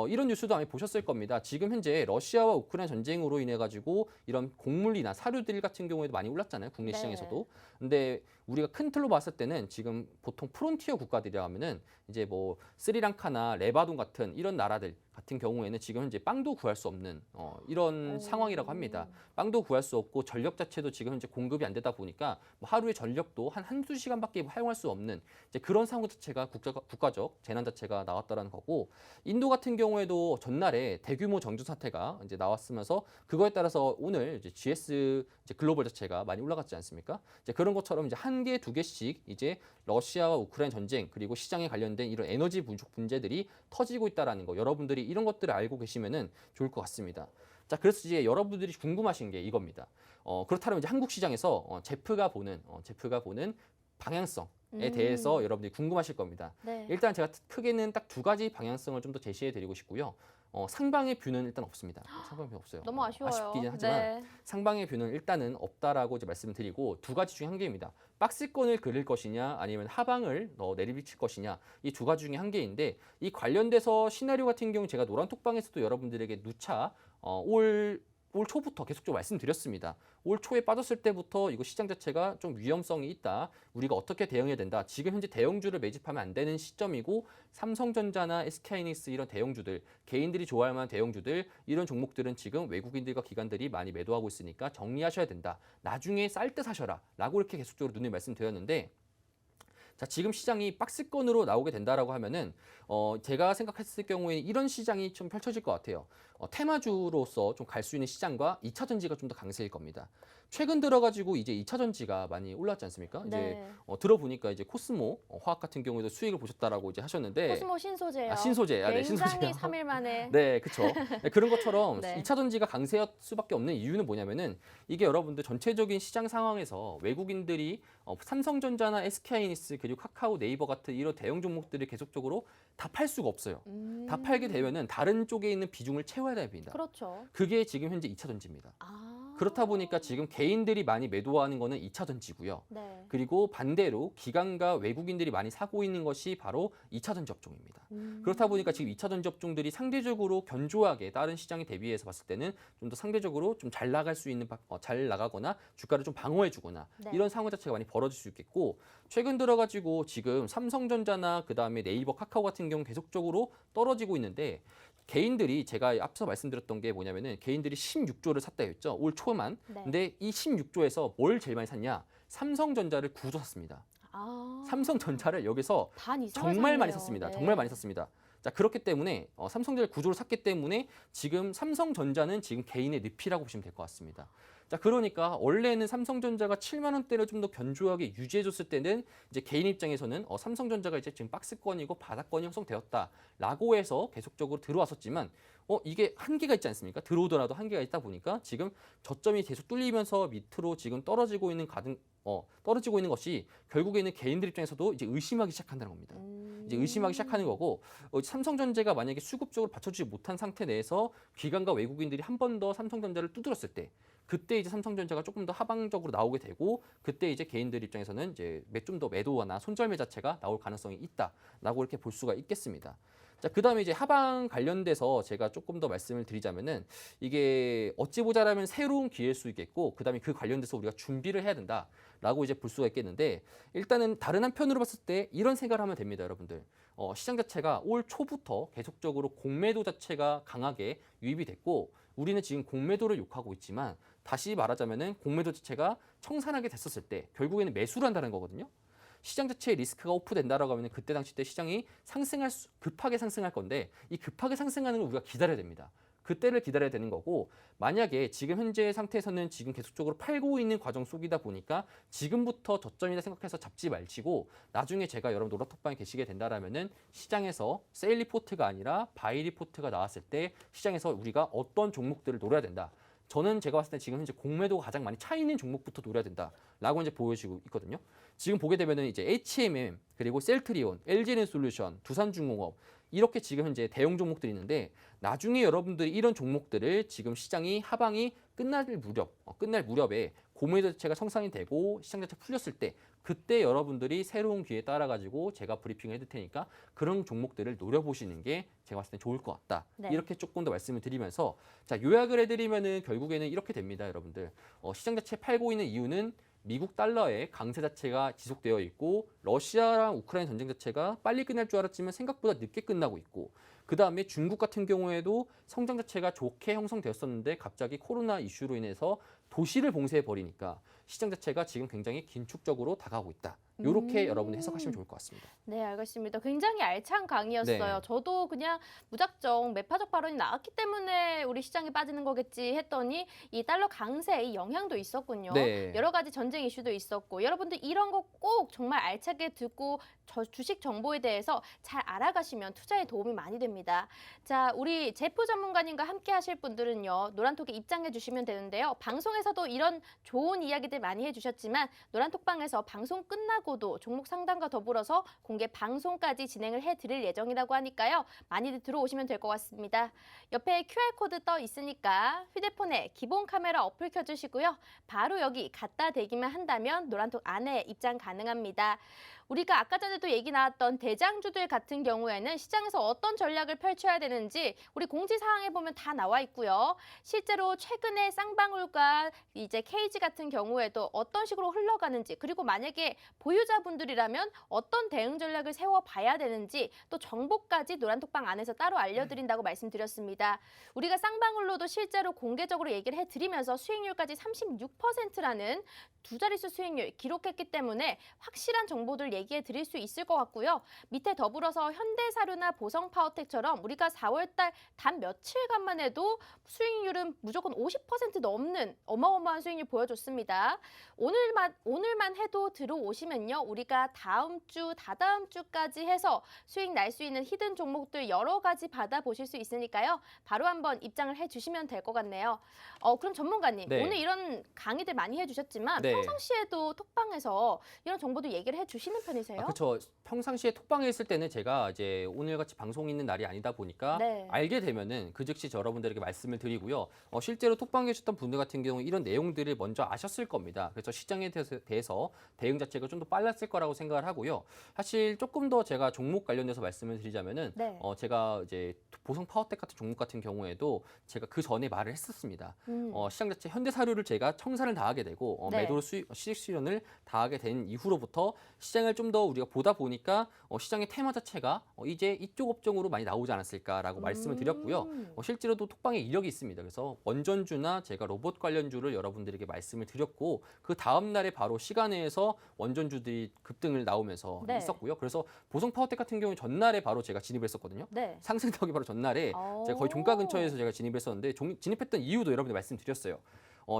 이런 뉴스도 아마 보셨을 겁니다. 지금 현재 러시아와 우크라이나 전쟁으로 인해 가지고 이런 곡물이나 사료들 같은 경우에도 많이 올랐잖아요. 국내 네. 시장에서도. 근데 우리가 큰 틀로 봤을 때는 지금 보통 프론티어 국가들이라 하면은 이제 뭐 스리랑카나 레바논 같은 이런 나라들 같은 경우에는 지금 현재 빵도 구할 수 없는 이런 상황이라고 합니다. 빵도 구할 수 없고 전력 자체도 지금 현재 공급이 안 되다 보니까 뭐 하루에 전력도 한두 시간밖에 사용할 수 없는 이제 그런 상황 자체가 국가적 재난 자체가 나왔다라는 거고 인도 같은 경우에도 전날에 대규모 정전 사태가 이제 나왔으면서 그거에 따라서 오늘 이제 GS 이제 글로벌 자체가 많이 올라갔지 않습니까? 이제 그런 것처럼 이제 한 개, 두 개씩 이제 러시아와 우크라이나 전쟁 그리고 시장에 관련된 이런 에너지 부족 문제들이 터지고 있다라는 거 여러분들이 이런 것들을 알고 계시면은 좋을 것 같습니다. 자, 그래서 이제 여러분들이 궁금하신 게 이겁니다. 그렇다면 이제 한국 시장에서 제프가 보는 방향성에 대해서 여러분들이 궁금하실 겁니다. 네. 일단 제가 크게는 딱 두 가지 방향성을 좀 더 제시해 드리고 싶고요. 상방의 뷰는 일단 없습니다. 상방의 뷰 없어요. 너무 아쉬워요. 아쉽긴 하지만 네. 상방의 뷰는 일단은 없다라고 이제 말씀을 드리고 두 가지 중에 한 개입니다. 박스권을 그릴 것이냐 아니면 하방을 내리비칠 것이냐 이 두 가지 중에 한 개인데 이 관련돼서 시나리오 같은 경우 제가 노란톡방에서도 여러분들에게 누차 올 초부터 계속적으로 말씀드렸습니다. 올 초에 빠졌을 때부터 이거 시장 자체가 좀 위험성이 있다. 우리가 어떻게 대응해야 된다. 지금 현재 대형주를 매집하면 안 되는 시점이고 삼성전자나 SK하이닉스 이런 대형주들, 개인들이 좋아할 만한 대형주들 이런 종목들은 지금 외국인들과 기관들이 많이 매도하고 있으니까 정리하셔야 된다. 나중에 쌀 때 사셔라. 라고 이렇게 계속적으로 누누이 말씀드렸는데 자, 지금 시장이 박스권으로 나오게 된다라고 하면은 제가 생각했을 경우에 이런 시장이 좀 펼쳐질 것 같아요. 테마주로서 좀 갈 수 있는 시장과 2차 전지가 좀 더 강세일 겁니다. 최근 들어가지고 이제 2차 전지가 많이 올랐지 않습니까? 네. 이제 들어보니까 이제 코스모 화학 같은 경우에도 수익을 보셨다라고 이제 하셨는데 코스모 신소재요. 신소재. 네, 굉장히 신소재요. 3일 만에. 네, 그렇죠. 네, 그런 것처럼 네. 2차 전지가 강세할 수밖에 없는 이유는 뭐냐면은 이게 여러분들 전체적인 시장 상황에서 외국인들이 삼성전자나 SK하이닉스 그리고 카카오, 네이버 같은 이런 대형 종목들을 계속적으로 다 팔 수가 없어요. 다 팔게 되면은 다른 쪽에 있는 비중을 채워야 됩니다. 그렇죠. 그게 지금 현재 2차 전지입니다. 아. 그렇다 보니까 지금 개인들이 많이 매도하는 거는 2차 전지고요. 네. 그리고 반대로 기관과 외국인들이 많이 사고 있는 것이 바로 2차 전지 업종입니다. 그렇다 보니까 지금 2차 전지 업종들이 상대적으로 견조하게 다른 시장에 대비해서 봤을 때는 좀 더 상대적으로 좀 잘 나갈 수 있는 잘 나가거나 주가를 좀 방어해 주거나 네. 이런 상황 자체가 많이 벌어질 수 있겠고 최근 들어가지고 지금 삼성전자나 그다음에 네이버, 카카오 같은 경우 계속적으로 떨어지고 있는데 개인들이 제가 앞서 말씀드렸던 게 뭐냐면은 개인들이 16조를 샀다 했죠. 올 초만. 네. 근데 이 16조에서 뭘 제일 많이 샀냐? 삼성전자를 9조 샀습니다. 아. 삼성전자를 여기서 반 이상을 정말 많이 샀네요. 샀습니다. 네. 정말 많이 샀습니다. 자, 그렇기 때문에 삼성전자 구조를 샀기 때문에 지금 삼성전자는 지금 개인의 늪이라고 보시면 될 것 같습니다. 자, 그러니까 원래는 삼성전자가 7만 원대를 좀 더 견조하게 유지해줬을 때는 이제 개인 입장에서는 삼성전자가 이제 지금 박스권이고 바닥권이 형성되었다라고 해서 계속적으로 들어왔었지만 이게 한계가 있지 않습니까? 들어오더라도 한계가 있다 보니까 지금 저점이 계속 뚫리면서 밑으로 지금 떨어지고 있는 것이 결국에는 개인들 입장에서도 이제 의심하기 시작한다는 겁니다. 이제 의심하기 시작하는 거고 삼성전자가 만약에 수급적으로 받쳐주지 못한 상태 내에서 기관과 외국인들이 한 번 더 삼성전자를 두드렸을 때 그때 이제 삼성전자가 조금 더 하방적으로 나오게 되고 그때 이제 개인들 입장에서는 이제 좀 더 매도나 손절매 자체가 나올 가능성이 있다라고 이렇게 볼 수가 있겠습니다. 자, 그다음에 이제 하방 관련돼서 제가 조금 더 말씀을 드리자면은 이게 어찌 보자라면 새로운 기회일 수 있겠고 그다음에 그 관련돼서 우리가 준비를 해야 된다라고 이제 볼 수가 있겠는데 일단은 다른 한편으로 봤을 때 이런 생각을 하면 됩니다, 여러분들. 시장 자체가 올 초부터 계속적으로 공매도 자체가 강하게 유입이 됐고 우리는 지금 공매도를 욕하고 있지만 다시 말하자면은 공매도 자체가 청산하게 됐었을 때 결국에는 매수를 한다는 거거든요. 시장 자체의 리스크가 오프된다라고 하면 그때 당시 때 시장이 급하게 상승할 건데 이 급하게 상승하는 걸 우리가 기다려야 됩니다. 그때를 기다려야 되는 거고 만약에 지금 현재 상태에서는 지금 계속적으로 팔고 있는 과정 속이다 보니까 지금부터 저점이다 생각해서 잡지 말시고 나중에 제가 여러분 노라톡방에 계시게 된다라면은 시장에서 세일 리포트가 아니라 바이 리포트가 나왔을 때 시장에서 우리가 어떤 종목들을 노려야 된다. 저는 제가 봤을 때 지금 현재 공매도가 가장 많이 차 있는 종목부터 노려야 된다라고 이제 보여지고 있거든요. 지금 보게 되면은 이제 HMM 그리고 셀트리온, LG에너지솔루션, 두산중공업 이렇게 지금 현재 대형 종목들이 있는데 나중에 여러분들이 이런 종목들을 지금 시장이 하방이 끝날 무렵에 공매도 자체가 청산이 되고 시장 자체 풀렸을 때 그때 여러분들이 새로운 기회에 따라 가지고 제가 브리핑을 해드릴 테니까 그런 종목들을 노려보시는 게 제가 봤을 때 좋을 것 같다. 네. 이렇게 조금 더 말씀을 드리면서 자 요약을 해드리면은 결국에는 이렇게 됩니다, 여러분들. 시장 자체 팔고 있는 이유는 미국 달러의 강세 자체가 지속되어 있고 러시아랑 우크라이나 전쟁 자체가 빨리 끝날 줄 알았지만 생각보다 늦게 끝나고 있고 그 다음에 중국 같은 경우에도 성장 자체가 좋게 형성되었었는데 갑자기 코로나 이슈로 인해서 도시를 봉쇄해 버리니까 시장 자체가 지금 굉장히 긴축적으로 다가오고 있다. 이렇게 여러분들 해석하시면 좋을 것 같습니다. 네, 알겠습니다. 굉장히 알찬 강의였어요. 네. 저도 그냥 무작정 매파적 발언이 나왔기 때문에 우리 시장이 빠지는 거겠지 했더니 이 달러 강세의 영향도 있었군요. 네. 여러 가지 전쟁 이슈도 있었고 여러분들 이런 거 꼭 정말 알차게 듣고 주식 정보에 대해서 잘 알아가시면 투자에 도움이 많이 됩니다. 자, 우리 제프 전문가님과 함께 하실 분들은요. 노란톡에 입장해 주시면 되는데요. 방송에서도 이런 좋은 이야기들 많이 해주셨지만 노란톡방에서 방송 끝나고도 종목 상담과 더불어서 공개 방송까지 진행을 해드릴 예정이라고 하니까요. 많이들 들어오시면 될 것 같습니다. 옆에 QR코드 떠 있으니까 휴대폰에 기본 카메라 어플 켜주시고요. 바로 여기 갖다 대기만 한다면 노란톡 안에 입장 가능합니다. 우리가 아까 전에도 얘기 나왔던 대장주들 같은 경우에는 시장에서 어떤 전략을 펼쳐야 되는지 우리 공지사항에 보면 다 나와 있고요. 실제로 최근에 쌍방울과 이제 KG 같은 경우에도 어떤 식으로 흘러가는지 그리고 만약에 보유자분들이라면 어떤 대응 전략을 세워봐야 되는지 또 정보까지 노란톡방 안에서 따로 알려드린다고 말씀드렸습니다. 우리가 쌍방울로도 실제로 공개적으로 얘기를 해드리면서 수익률까지 36%라는 두 자릿수 수익률 기록했기 때문에 확실한 정보들 얘기해 드릴 수 있을 것 같고요. 밑에 더불어서 현대사료나 보성파워텍처럼 우리가 4월달 단 며칠간만 해도 수익률은 무조건 50% 넘는 어마어마한 수익률 보여줬습니다. 오늘만 해도 들어오시면요. 우리가 다음 주, 다다음 주까지 해서 수익 날 수 있는 히든 종목들 여러 가지 받아보실 수 있으니까요. 바로 한번 입장을 해주시면 될 것 같네요. 그럼 전문가님, 네. 오늘 이런 강의들 많이 해주셨지만 네. 평상시에도 톡방에서 이런 정보도 얘기를 해주시는 편이세요? 그렇죠. 평상시에 톡방에 있을 때는 제가 이제 오늘같이 방송이 있는 날이 아니다 보니까 네. 알게 되면은 그 즉시 여러분들에게 말씀을 드리고요. 실제로 톡방에 계셨던 분들 같은 경우 이런 내용들을 먼저 아셨을 겁니다. 그래서 시장에 대해서 대응 자체가 좀 더 빨랐을 거라고 생각을 하고요. 사실 조금 더 제가 종목 관련돼서 말씀을 드리자면은 네. 제가 이제 보성 파워텍 같은 종목 같은 경우에도 제가 그 전에 말을 했었습니다. 시장 자체 현대사료를 제가 청산을 당하게 되고 네. 매도 수익 실현을 당하게 된 이후로부터 시장을 날 좀 더 우리가 보다 보니까 시장의 테마 자체가 이제 이쪽 업종으로 많이 나오지 않았을까라고 말씀을 드렸고요. 실제로도 톡방에 이력이 있습니다. 그래서 원전주나 제가 로봇 관련주를 여러분들에게 말씀을 드렸고 그 다음 날에 바로 시간에서 원전주들이 급등을 나오면서 네. 있었고요. 그래서 보성 파워텍 같은 경우는 전날에 바로 제가 진입을 했었거든요. 네. 상승하기 바로 전날에 제가 거의 종가 근처에서 제가 진입을 했었는데 진입했던 이유도 여러분들 말씀드렸어요.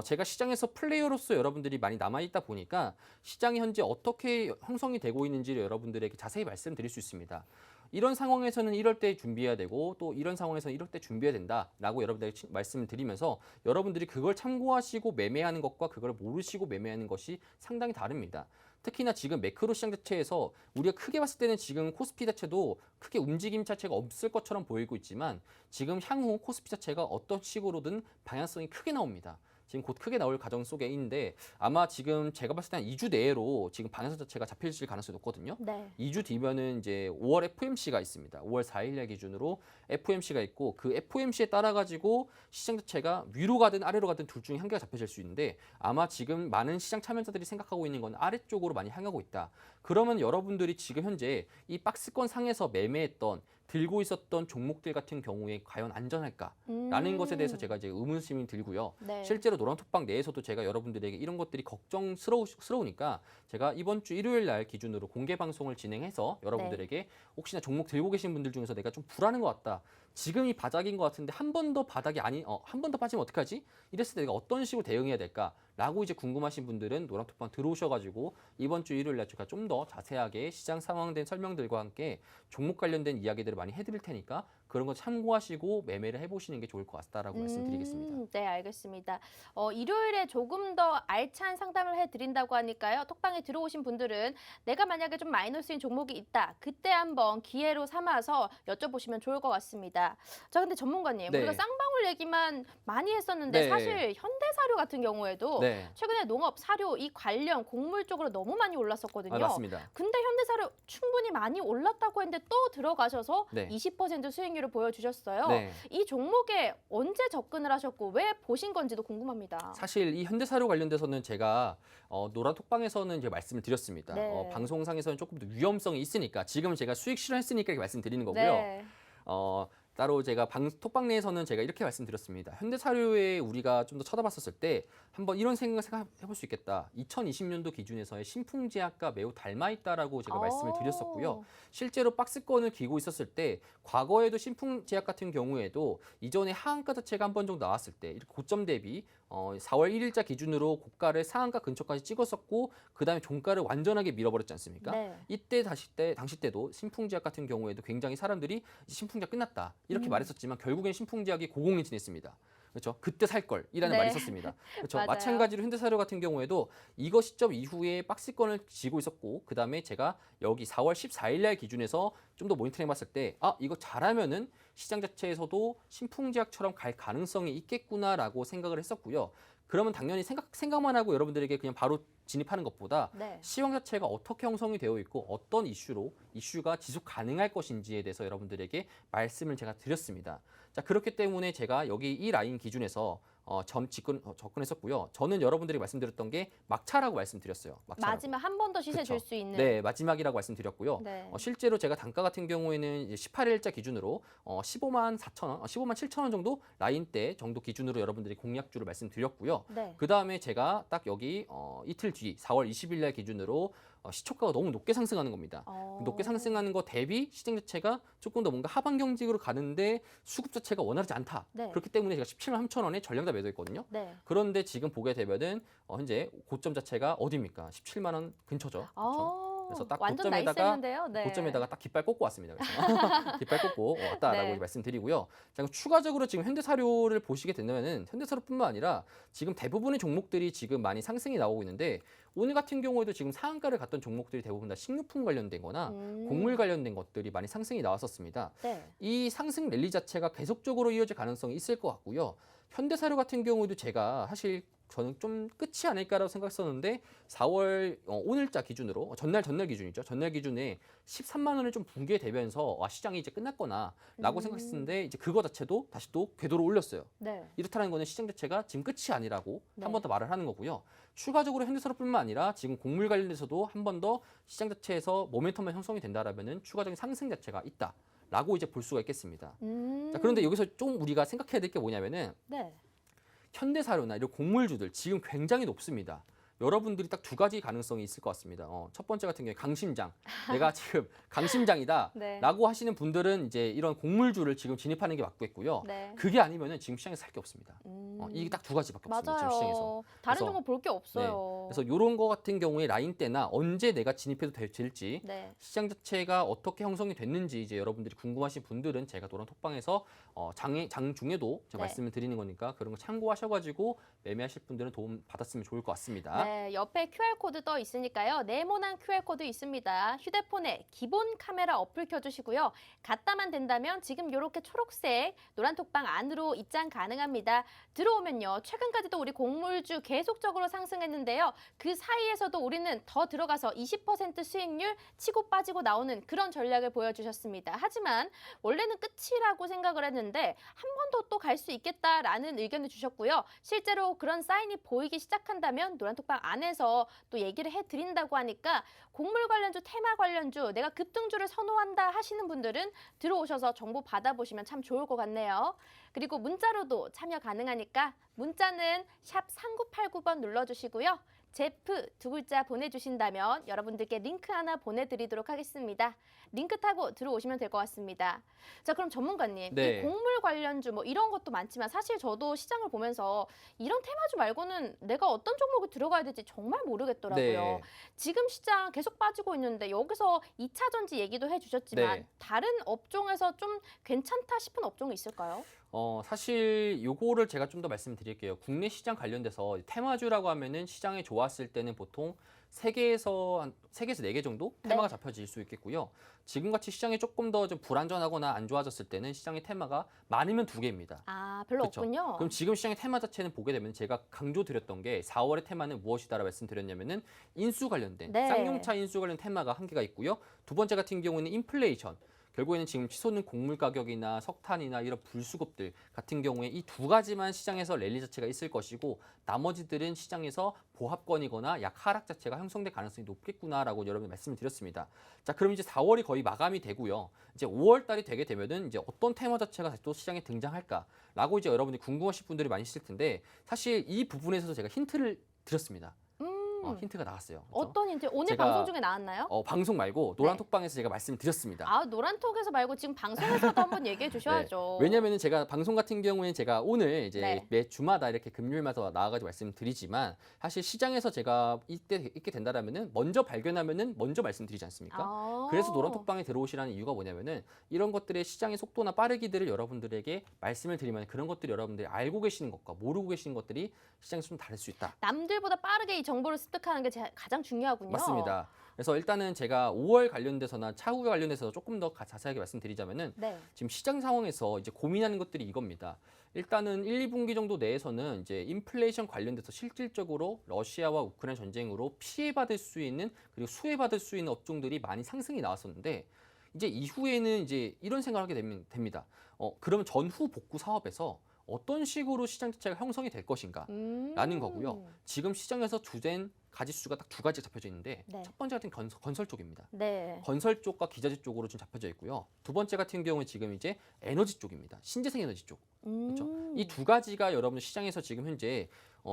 제가 시장에서 플레이어로서 여러분들이 많이 남아있다 보니까 시장이 현재 어떻게 형성이 되고 있는지를 여러분들에게 자세히 말씀드릴 수 있습니다. 이런 상황에서는 이럴 때 준비해야 되고 또 이런 상황에서는 이럴 때 준비해야 된다라고 여러분들에게 말씀을 드리면서 여러분들이 그걸 참고하시고 매매하는 것과 그걸 모르시고 매매하는 것이 상당히 다릅니다. 특히나 지금 매크로 시장 자체에서 우리가 크게 봤을 때는 지금 코스피 자체도 크게 움직임 자체가 없을 것처럼 보이고 있지만 지금 향후 코스피 자체가 어떤 식으로든 방향성이 크게 나옵니다. 지금 곧 크게 나올 과정 속에 있는데 아마 지금 제가 봤을 때 한 2주 내로 지금 방향성 자체가 잡힐 가능성이 높거든요. 네. 2주 뒤면은 이제 5월 FOMC가 있습니다. 5월 4일날 기준으로 FOMC가 있고 그 FOMC에 따라 가지고 시장 자체가 위로 가든 아래로 가든 둘 중에 한 개가 잡혀질 수 있는데 아마 지금 많은 시장 참여자들이 생각하고 있는 건 아래쪽으로 많이 향하고 있다. 그러면 여러분들이 지금 현재 이 박스권 상에서 매매했던 들고 있었던 종목들 같은 경우에 과연 안전할까라는 것에 대해서 제가 이제 의문심이 들고요. 네. 실제로 노란톡방 내에서도 제가 여러분들에게 이런 것들이 걱정스러우니까 제가 이번 주 일요일 날 기준으로 공개 방송을 진행해서 여러분들에게 혹시나 종목 들고 계신 분들 중에서 내가 좀 불안한 것 같다. 지금이 바닥인 것 같은데 한 번 더 바닥이 한 번 더 빠지면 어떡하지? 이랬을 때 내가 어떤 식으로 대응해야 될까라고 이제 궁금하신 분들은 노란톡방 들어오셔가지고 이번 주 일요일 날 제가 좀 더 자세하게 시장 상황된 설명들과 함께 종목 관련된 이야기들을 많이 해드릴 테니까 그런 거 참고하시고 매매를 해보시는 게 좋을 것 같다라고 말씀드리겠습니다. 네, 알겠습니다. 일요일에 조금 더 알찬 상담을 해드린다고 하니까요. 톡방에 들어오신 분들은 내가 만약에 좀 마이너스인 종목이 있다. 그때 한번 기회로 삼아서 여쭤보시면 좋을 것 같습니다. 자, 근데 전문가님, 네. 우리가 쌍방울 얘기만 많이 했었는데 네. 사실 현대사료 같은 경우에도 네, 최근에 농업, 사료 이 관련 곡물 쪽으로 너무 많이 올랐었거든요. 맞습니다. 근데 현대사료 충분히 많이 올랐다고 했는데 또 들어가셔서 네. 20% 수익률을 보여주셨어요. 네. 이 종목에 언제 접근을 하셨고 왜 보신 건지도 궁금합니다. 사실 이 현대사료 관련돼서는 제가 노란톡방에서는 이제 말씀을 드렸습니다. 네. 방송상에서는 조금 더 위험성이 있으니까 지금은 제가 수익 실현했으니까 이렇게 말씀드리는 거고요. 네. 따로 제가 톡방 내에서는 제가 이렇게 말씀드렸습니다. 현대사료에 우리가 좀 더 쳐다봤었을 때 한번 이런 생각해 볼 수 있겠다. 2020년도 기준에서의 신풍제약과 매우 닮아 있다라고 제가 말씀을 드렸었고요. 실제로 박스권을 기고 있었을 때 과거에도 신풍제약 같은 경우에도 이전에 하한가 자체가 한 번 정도 나왔을 때 이렇게 고점 대비 4월 1일자 기준으로 고가를 상한가 근처까지 찍었었고 그다음에 종가를 완전하게 밀어버렸지 않습니까? 네. 이때 당시 때도 신풍제약 같은 경우에도 굉장히 사람들이 신풍제약 끝났다 이렇게 말했었지만 결국엔 신풍제약이 고공행진했습니다. 그렇죠? 그때 살 걸이라는 네. 말이 있었습니다. 그렇죠? 맞아요. 마찬가지로 현대사료 같은 경우에도 이거 시점 이후에 박스권을 쥐고 있었고 그다음에 제가 여기 4월 14일 날 기준에서 좀 더 모니터링 봤을 때 이거 잘하면은 시장 자체에서도 신풍제약처럼 갈 가능성이 있겠구나라고 생각을 했었고요. 그러면 당연히 생각만 하고 여러분들에게 그냥 바로 진입하는 것보다 네. 시황 자체가 어떻게 형성이 되어 있고 어떤 이슈가 지속 가능할 것인지에 대해서 여러분들에게 말씀을 제가 드렸습니다. 자, 그렇기 때문에 제가 여기 이 라인 기준에서 접근했었고요. 저는 여러분들이 말씀드렸던 게 막차라고 말씀드렸어요. 막차라고. 마지막 한 번 더 시세 줄 그쵸. 수 있는. 네, 마지막이라고 말씀드렸고요. 네. 실제로 제가 단가 같은 경우에는 이제 18일자 기준으로 15만 4천 원, 15만 7천 원 정도 라인 때 정도 기준으로 여러분들이 공략주를 말씀드렸고요. 네. 그 다음에 제가 딱 여기 이틀 뒤 4월 20일 날 기준으로 시초가가 너무 높게 상승하는 겁니다. 높게 상승하는 거 대비 시장 자체가 조금 더 뭔가 하방 경직으로 가는데 수급 자체가 원활하지 않다. 네. 그렇기 때문에 제가 17만 3천 원에 전량 다 매도했거든요. 네. 그런데 지금 보게 되면은 현재 고점 자체가 어디입니까? 17만 원 근처죠. 그렇죠? 그래서 딱 완전 고점에다가 나이스했는데요. 네. 고점에다가 딱 깃발 꽂고 왔습니다. 그래서 깃발 꽂고 왔다라고 네. 말씀드리고요. 자, 그럼 추가적으로 지금 현대사료를 보시게 된다면은 현대사료뿐만 아니라 지금 대부분의 종목들이 지금 많이 상승이 나오고 있는데 오늘 같은 경우에도 지금 상한가를 갔던 종목들이 대부분 다 식료품 관련된거나 곡물 관련된 것들이 많이 상승이 나왔었습니다. 네. 이 상승 랠리 자체가 계속적으로 이어질 가능성이 있을 것 같고요. 현대사료 같은 경우도 제가 사실 저는 좀 끝이 아닐까라고 생각했었는데 4월 오늘자 기준으로 전날 기준이죠. 전날 기준에 13만 원을 좀 붕괴되면서 시장이 이제 끝났거나라고 생각했었는데 이제 그거 자체도 다시 또 궤도로 올렸어요. 네. 이렇다는 거는 시장 자체가 지금 끝이 아니라고 네. 한 번 더 말을 하는 거고요. 추가적으로 현대산업뿐만 아니라 지금 곡물 관련돼서도 한 번 더 시장 자체에서 모멘텀만 형성이 된다라면은 추가적인 상승 자체가 있다라고 이제 볼 수가 있겠습니다. 자, 그런데 여기서 좀 우리가 생각해야 될 게 뭐냐면은 네. 현대사료나 이런 곡물주들 지금 굉장히 높습니다. 여러분들이 딱 두 가지 가능성이 있을 것 같습니다. 첫 번째 같은 경우에 강심장. 내가 지금 강심장이다. 네. 라고 하시는 분들은 이제 이런 곡물주를 지금 진입하는 게 맞겠고요. 네. 그게 아니면은 지금 시장에서 살 게 없습니다. 이게 딱 두 가지밖에 없습니다. 지금 시장에서. 맞아요. 다른 그래서- 종목 볼 게 없어요. 그래서 이런 거 같은 경우에 라인 때나 언제 내가 진입해도 될지 네. 시장 자체가 어떻게 형성이 됐는지 이제 여러분들이 궁금하신 분들은 제가 노란 톡방에서 장 중에도 제가 네. 말씀을 드리는 거니까 그런 거 참고하셔가지고 매매하실 분들은 도움 받았으면 좋을 것 같습니다. 네, 옆에 QR코드 떠 있으니까요. 네모난 QR코드 있습니다. 휴대폰에 기본 카메라 어플 켜주시고요. 갖다만 된다면 지금 이렇게 초록색 노란톡방 안으로 입장 가능합니다. 들어오면요. 최근까지도 우리 곡물주 계속적으로 상승했는데요. 그 사이에서도 우리는 더 들어가서 20% 수익률 치고 빠지고 나오는 그런 전략을 보여주셨습니다. 하지만 원래는 끝이라고 생각을 했는데 한 번 더 또 갈 수 있겠다라는 의견을 주셨고요. 실제로 그런 사인이 보이기 시작한다면 노란톡방 안에서 또 얘기를 해드린다고 하니까 곡물 관련주, 테마 관련주, 내가 급등주를 선호한다 하시는 분들은 들어오셔서 정보 받아보시면 참 좋을 것 같네요. 그리고 문자로도 참여 가능하니까 문자는 샵 3989번 눌러주시고요. 제프 두 글자 보내주신다면 여러분들께 링크 하나 보내드리도록 하겠습니다. 링크 타고 들어오시면 될 것 같습니다. 자, 그럼 전문가님, 네. 이 곡물 관련주 뭐 이런 것도 많지만 사실 저도 시장을 보면서 이런 테마주 말고는 내가 어떤 종목을 들어가야 될지 정말 모르겠더라고요. 네. 지금 시장 계속 빠지고 있는데 여기서 2차 전지 얘기도 해주셨지만 네. 다른 업종에서 좀 괜찮다 싶은 업종이 있을까요? 사실 요거를 제가 좀 더 말씀드릴게요. 국내 시장 관련돼서 테마주라고 하면은 시장이 좋았을 때는 보통 3개에서 4개 정도 테마가 네. 잡혀질 수 있겠고요. 지금같이 시장이 조금 더 좀 불안전하거나 안 좋아졌을 때는 시장의 테마가 많으면 2개입니다. 아, 별로 그쵸. 없군요. 그럼 지금 시장의 테마 자체는 보게 되면 제가 강조드렸던 게 4월의 테마는 무엇이다라고 말씀드렸냐면은 인수 관련된 네. 쌍용차 인수 관련 테마가 한 개가 있고요. 두 번째 같은 경우에는 인플레이션. 결국에는 지금 치솟는 곡물 가격이나 석탄이나 이런 불수급들 같은 경우에 이 두 가지만 시장에서 랠리 자체가 있을 것이고 나머지들은 시장에서 보합권이거나 약 하락 자체가 형성될 가능성이 높겠구나라고 여러분 말씀을 드렸습니다. 자, 그럼 이제 4월이 거의 마감이 되고요. 이제 5월 달이 되게 되면은 이제 어떤 테마 자체가 다시 또 시장에 등장할까라고 이제 여러분들이 궁금하실 분들이 많이 있을 텐데 사실 이 부분에서도 제가 힌트를 드렸습니다. 힌트가 나왔어요. 그렇죠? 어떤 힌트? 오늘 제가- 방송 중에 나왔나요? 방송 말고 노란톡방에서 제가 말씀드렸습니다. 아, 노란톡에서 말고 지금 방송에서도 한번 얘기해 주셔야죠. 왜냐면은 제가 방송 같은 경우에는 제가 오늘 이제 네. 매 주마다 이렇게 금요일마다 나와가지고 말씀드리지만 사실 시장에서 제가 이때 있게 된다라면은 먼저 발견하면은 먼저 말씀드리지 않습니까? 아. 그래서 노란톡방에 들어오시라는 이유가 뭐냐면은 이런 것들의 시장의 속도나 빠르기들을 여러분들에게 말씀을 드리면 그런 것들이 여러분들이 알고 계시는 것과 모르고 계시는 것들이 시장에서 좀 다를 수 있다. 남들보다 빠르게 이 정보를 습득하는 게 가장 중요하군요. 맞습니다. 그래서 일단은 제가 5월 관련돼서나 차후 관련돼서 조금 더 자세하게 말씀드리자면은 네. 지금 시장 상황에서 이제 고민하는 것들이 이겁니다. 일단은 1, 2분기 정도 내에서는 이제 인플레이션 관련돼서 실질적으로 러시아와 우크라이나 전쟁으로 피해받을 수 있는 그리고 수혜받을 수 있는 업종들이 많이 상승이 나왔었는데 이제 이후에는 이제 이런 생각을 하게 됩니다. 그러면 전후 복구 사업에서 어떤 식으로 시장 자체가 형성이 될 것인가? 라는 거고요. 지금 시장에서 주된 가지수가 딱 두 가지 잡혀져 있는데 네. 첫 번째 같은 건설 쪽입니다. 네. 건설 쪽과 기자재 쪽으로 좀 잡혀져 있고요. 두 번째 같은 경우는 지금 이제 에너지 쪽입니다. 신재생 에너지 쪽. 그렇죠? 이 두 가지가 여러분 시장에서 지금 현재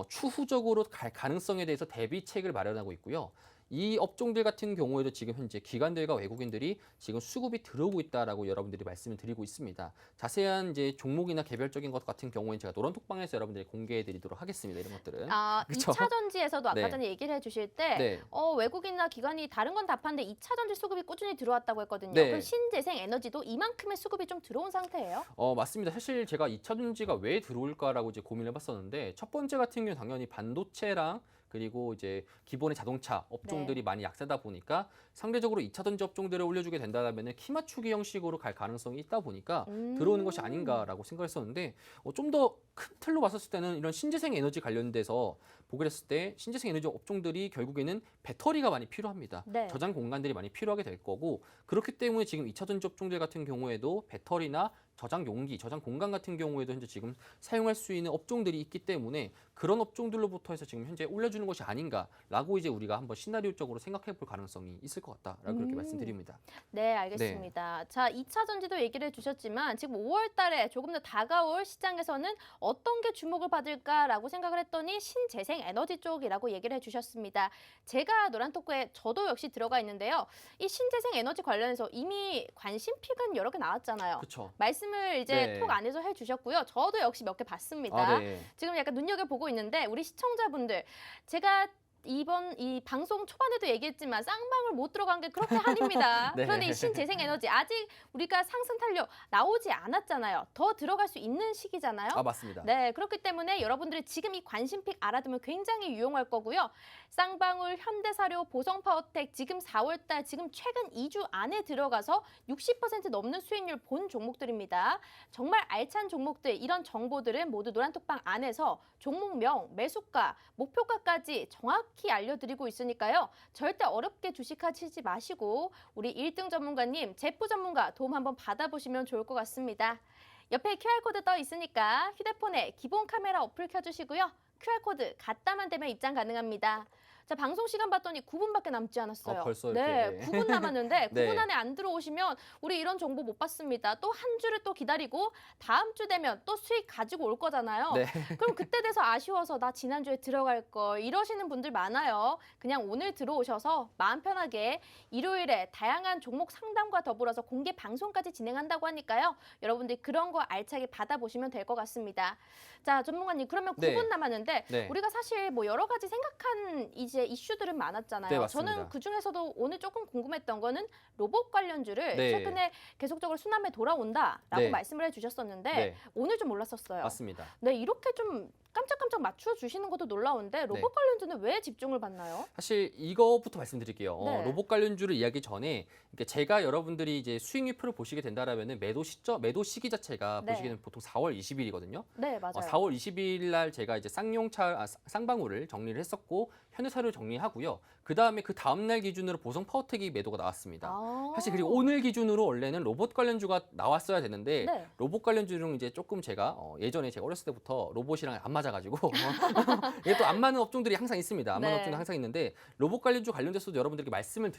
추후적으로 갈 가능성에 대해서 대비책을 마련하고 있고요. 이 업종들 같은 경우에도 지금 현재 기관들과 외국인들이 지금 수급이 들어오고 있다라고 여러분들이 말씀을 드리고 있습니다. 자세한 이제 종목이나 개별적인 것 같은 경우에는 제가 노란톡방에서 여러분들이 공개해 드리도록 하겠습니다. 이런 것들은. 아, 그쵸? 2차 전지에서도 아까 네. 전에 얘기를 해주실 때 네. 외국인이나 기관이 다른 건 답한데 2차 전지 수급이 꾸준히 들어왔다고 했거든요. 네. 그럼 신재생 에너지도 이만큼의 수급이 좀 들어온 상태예요? 맞습니다. 사실 제가 2차 전지가 왜 들어올까라고 이제 고민을 해봤었는데 첫 번째 같은 경우는 당연히 반도체랑 그리고 이제 기본의 자동차 업종들이 많이 약세다 보니까 상대적으로 2차 전지 업종들을 올려주게 된다면 키 맞추기 형식으로 갈 가능성이 있다 보니까 들어오는 것이 아닌가라고 생각했었는데 좀 더 큰 틀로 봤었을 때는 이런 신재생 에너지 관련돼서 보게 됐을 때 신재생 에너지 업종들이 결국에는 배터리가 많이 필요합니다. 네. 저장 공간들이 많이 필요하게 될 거고 그렇기 때문에 지금 2차 전지 업종들 같은 경우에도 배터리나 저장 용기, 저장 공간 같은 경우에도 현재 지금 사용할 수 있는 업종들이 있기 때문에 그런 업종들로부터 해서 지금 현재 올려주는 것이 아닌가라고 이제 우리가 한번 시나리오적으로 생각해 볼 가능성이 있을 것 같다라고 그렇게 말씀드립니다. 네, 알겠습니다. 자, 2차 전지도 얘기를 해주셨지만 지금 5월 달에 조금 더 다가올 시장에서는 어떤 게 주목을 받을까라고 생각을 했더니 신재생 에너지 쪽이라고 얘기를 해주셨습니다. 제가 노란톡구에 저도 역시 들어가 있는데요. 이 신재생 에너지 관련해서 이미 관심픽은 여러 개 나왔잖아요. 그렇죠. 말씀을 이제 네. 톡 안에서 해주셨고요. 저도 역시 몇 개 봤습니다. 아, 네. 지금 약간 눈여겨보고 있는데 우리 시청자분들 제가 이번 이 방송 초반에도 얘기했지만 쌍방울 못 들어간 게 그렇게 한입니다. 네. 그런데 이 신재생 에너지 아직 우리가 상승 탄력 나오지 않았잖아요. 더 들어갈 수 있는 시기잖아요. 아, 맞습니다. 네, 그렇기 때문에 여러분들이 지금 이 관심픽 알아두면 굉장히 유용할 거고요. 쌍방울, 현대사료, 보성파워텍 지금 4월달 지금 최근 2주 안에 들어가서 60% 넘는 수익률 본 종목들입니다. 정말 알찬 종목들 이런 정보들은 모두 노란톡방 안에서 종목명, 매수가, 목표가까지 정확히 알려드리고 있으니까요. 절대 어렵게 주식하시지 마시고 우리 1등 전문가님, 제프 전문가 도움 한번 받아보시면 좋을 것 같습니다. 옆에 QR코드 떠 있으니까 휴대폰에 기본 카메라 어플 켜주시고요. QR코드 갖다만 대면 입장 가능합니다. 자, 방송 시간 봤더니 9분밖에 남지 않았어요. 벌써 네, 이렇게. 9분 남았는데 네. 9분 안에 안 들어오시면 우리 이런 정보 못 받습니다. 또 한 주를 또 기다리고 다음 주 되면 또 수익 가지고 올 거잖아요. 네. 그럼 그때 돼서 아쉬워서 나 지난주에 들어갈 걸 이러시는 분들 많아요. 그냥 오늘 들어오셔서 마음 편하게 일요일에 다양한 종목 상담과 더불어서 공개 방송까지 진행한다고 하니까요. 여러분들 그런 거 알차게 받아보시면 될 것 같습니다. 자, 전문가님 그러면 9분 네. 남았는데 네. 우리가 사실 뭐 여러 가지 생각한 이제 이슈들은 많았잖아요. 네, 맞습니다. 저는 그중에서도 오늘 조금 궁금했던 거는 로봇 관련주를 네. 최근에 계속적으로 수남에 돌아온다라고 네. 말씀을 해주셨었는데 네. 오늘 좀 몰랐었어요. 맞습니다. 네, 이렇게 좀 깜짝깜짝 맞춰주시는 것도 놀라운데 로봇 네. 관련주는 왜 집중을 받나요? 사실 이거부터 말씀드릴게요. 네. 로봇 관련주를 이야기 전에 이렇게 제가 여러분들이 이제 수익률표를 보시게 된다라면은 매도 시기 자체가 네. 보시기에는 보통 4월 20일이거든요. 네, 맞아요. 4월 20일 날 제가 이제 쌍방울을 정리를 했었고 현대사료 정리하고요. 그다음에 그 다음 날 기준으로 보성 파워텍이 매도가 나왔습니다. 아. 사실 그리고 오늘 기준으로 원래는 로봇 관련주가 나왔어야 되는데 네. 로봇 관련주는 이제 조금 제가 예전에 제가 어렸을 때부터 로봇이랑 안 맞아가지고 이게 또 안 맞는 업종들이 항상 있습니다. 안 맞는 네. 업종이 항상 있는데 로봇 관련주 관련돼서도 여러분들께 말씀을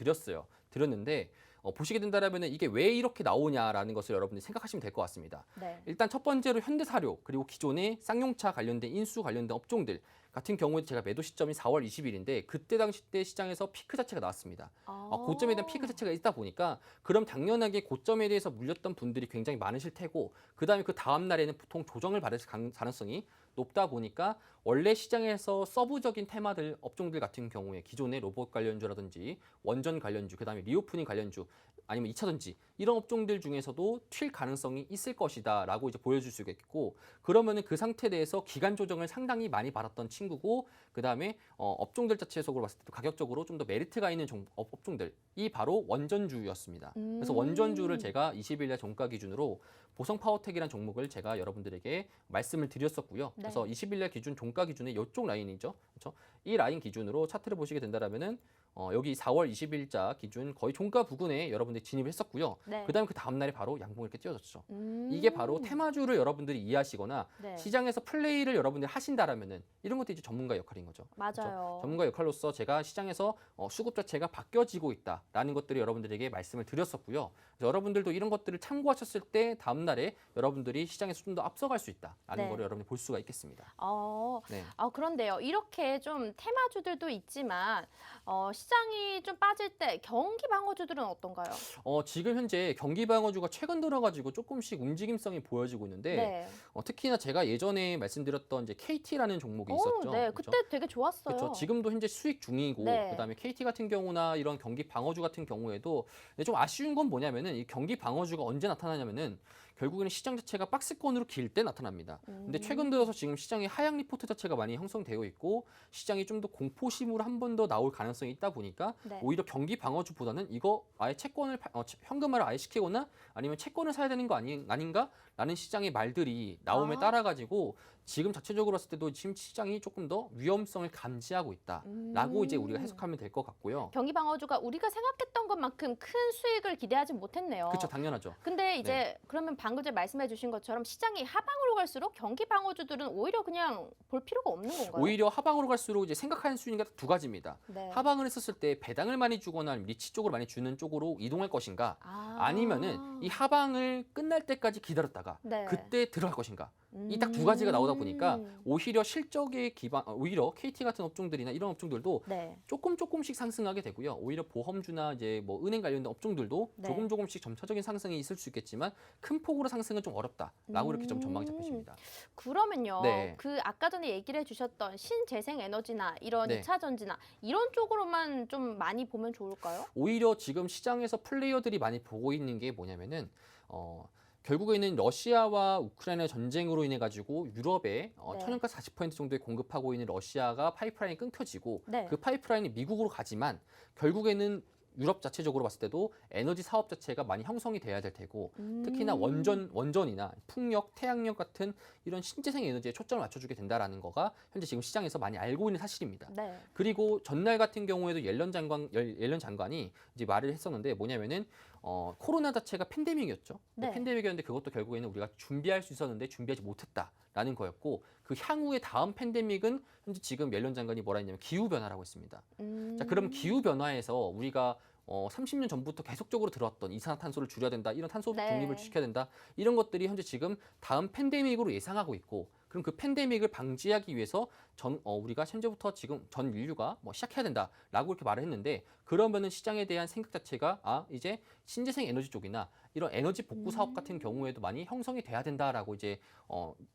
드렸는데 보시게 된다면 이게 왜 이렇게 나오냐라는 것을 여러분들이 생각하시면 될 것 같습니다. 네. 일단 첫 번째로 현대사료 그리고 기존의 쌍용차 관련된 인수 관련된 업종들 같은 경우에 제가 매도 시점이 4월 20일인데 그때 당시 때 시장에서 피크 자체가 나왔습니다. 고점에 대한 피크 자체가 있다 보니까 그럼 당연하게 고점에 대해서 물렸던 분들이 굉장히 많으실 테고 그다음에 그 다음 날에는 보통 조정을 받을 가능성이 높다 보니까 원래 시장에서 서브적인 테마들 업종들 같은 경우에 기존의 로봇 관련주라든지 원전 관련주 그다음에 리오프닝 관련주 아니면 2차 전지 이런 업종들 중에서도 튈 가능성이 있을 것이다라고 이제 보여줄 수 있겠고 그러면은 그 상태에 대해서 기간 조정을 상당히 많이 받았던 친구고 그다음에 업종들 자체적으로 봤을 때도 가격적으로 좀 더 메리트가 있는 업종들이 바로 원전주였습니다. 그래서 원전주를 제가 20일 날 종가 기준으로 보성 파워텍이라는 종목을 제가 여러분들에게 말씀을 드렸었고요. 네. 그래서 20일 날 기준 종가 기준에 이쪽 라인이죠. 그렇죠? 이 라인 기준으로 차트를 보시게 된다라면은 여기 4월 20일자 기준 거의 종가 부근에 여러분들이 진입을 했었고요. 네. 그다음에 그 다음 날에 바로 양봉 이렇게 띄워졌죠. 이게 바로 테마주를 여러분들이 이해하시거나 네. 시장에서 플레이를 여러분들이 하신다라면은 이런 것도 이제 전문가 역할인 거죠. 맞아요. 전문가 역할로서 제가 시장에서 수급 자체가 바뀌어지고 있다라는 것들을 여러분들에게 말씀을 드렸었고요. 그래서 여러분들도 이런 것들을 참고하셨을 때 다음 날에 여러분들이 시장에서 좀 더 앞서갈 수 있다라는 네. 거를 여러분이 볼 수가 있겠습니다. 네. 그런데요. 이렇게 좀 테마주들도 있지만 시장이 좀 빠질 때 경기 방어주들은 어떤가요? 지금 현재 경기 방어주가 최근 들어가지고 조금씩 움직임성이 보여지고 있는데 네. 특히나 제가 예전에 말씀드렸던 이제 KT라는 종목이 있었죠. 네, 그렇죠? 그때 되게 좋았어요. 그렇죠. 지금도 현재 수익 중이고 네. 그다음에 KT 같은 경우나 이런 경기 방어주 같은 경우에도 근데 좀 아쉬운 건 뭐냐면은 이 경기 방어주가 언제 나타나냐면은 결국에는 시장 자체가 박스권으로 길 때 나타납니다. 근데 최근 들어서 지금 시장의 하향 리포트 자체가 많이 형성되어 있고 시장이 좀 더 공포심으로 한 번 더 나올 가능성이 있다 보니까 네. 오히려 경기 방어주보다는 이거 아예 채권을 현금화를 아예 시키거나 아니면 채권을 사야 되는 거 아닌가라는 시장의 말들이 나옴에 따라 가지고 지금 자체적으로 봤을 때도 지금 시장이 조금 더 위험성을 감지하고 있다라고 이제 우리가 해석하면 될 것 같고요. 경기 방어주가 우리가 생각했던 것만큼 큰 수익을 기대하지 못했네요. 그렇죠, 당연하죠. 근데 이제 그러면 방금 전에 말씀해 주신 것처럼 시장이 하방으로 갈수록 경기 방어주들은 오히려 그냥 볼 필요가 없는 건가요? 오히려 하방으로 갈수록 이제 생각하는 수익이 두 가지입니다. 네. 하방을 했었을 때 배당을 많이 주거나 리치 쪽으로 많이 주는 쪽으로 이동할 것인가 아니면은 이 하방을 끝날 때까지 기다렸다가 네. 그때 들어갈 것인가. 이 딱 두 가지가 나오다 보니까 오히려 실적에 오히려 KT 같은 업종들이나 이런 업종들도 네. 조금씩 상승하게 되고요. 오히려 보험주나 이제 뭐 은행 관련된 업종들도 네. 조금씩 점차적인 상승이 있을 수 있겠지만 큰 폭으로 상승은 좀 어렵다라고 이렇게 좀 전망이 잡히십니다. 그러면요. 네. 그 아까 전에 얘기를 해주셨던 신재생 에너지나 이런 네. 2차 전지나 이런 쪽으로만 좀 많이 보면 좋을까요? 오히려 지금 시장에서 플레이어들이 많이 보고 있는 게 뭐냐면은 결국에는 러시아와 우크라이나 전쟁으로 인해 가지고 유럽에 네. 천연가스 40% 정도에 공급하고 있는 러시아가 파이프라인이 끊겨지고 네. 그 파이프라인이 미국으로 가지만 결국에는 유럽 자체적으로 봤을 때도 에너지 사업 자체가 많이 형성이 돼야 될 테고 특히나 원전이나 풍력, 태양력 같은 이런 신재생 에너지에 초점을 맞춰주게 된다라는 거가 현재 지금 시장에서 많이 알고 있는 사실입니다. 네. 그리고 전날 같은 경우에도 옐런 장관이 이제 말을 했었는데 뭐냐면은 코로나 자체가 팬데믹이었죠. 네. 팬데믹이었는데 그것도 결국에는 우리가 준비할 수 있었는데 준비하지 못했다라는 거였고 그 향후의 다음 팬데믹은 현재 지금 옐런 장관이 뭐라 했냐면 기후 변화라고 했습니다. 자, 그럼 기후 변화에서 우리가 30년 전부터 계속적으로 들어왔던 이산화탄소를 줄여야 된다, 이런 탄소 네. 중립을 지켜야 된다, 이런 것들이 현재 지금 다음 팬데믹으로 예상하고 있고, 그럼 그 팬데믹을 방지하기 위해서 우리가 현재부터 지금 전 인류가 시작해야 된다라고 이렇게 말을 했는데, 그러면은 시장에 대한 생각 자체가 이제 신재생 에너지 쪽이나 이런 에너지 복구 사업 같은 경우에도 많이 형성이 돼야 된다라고 이제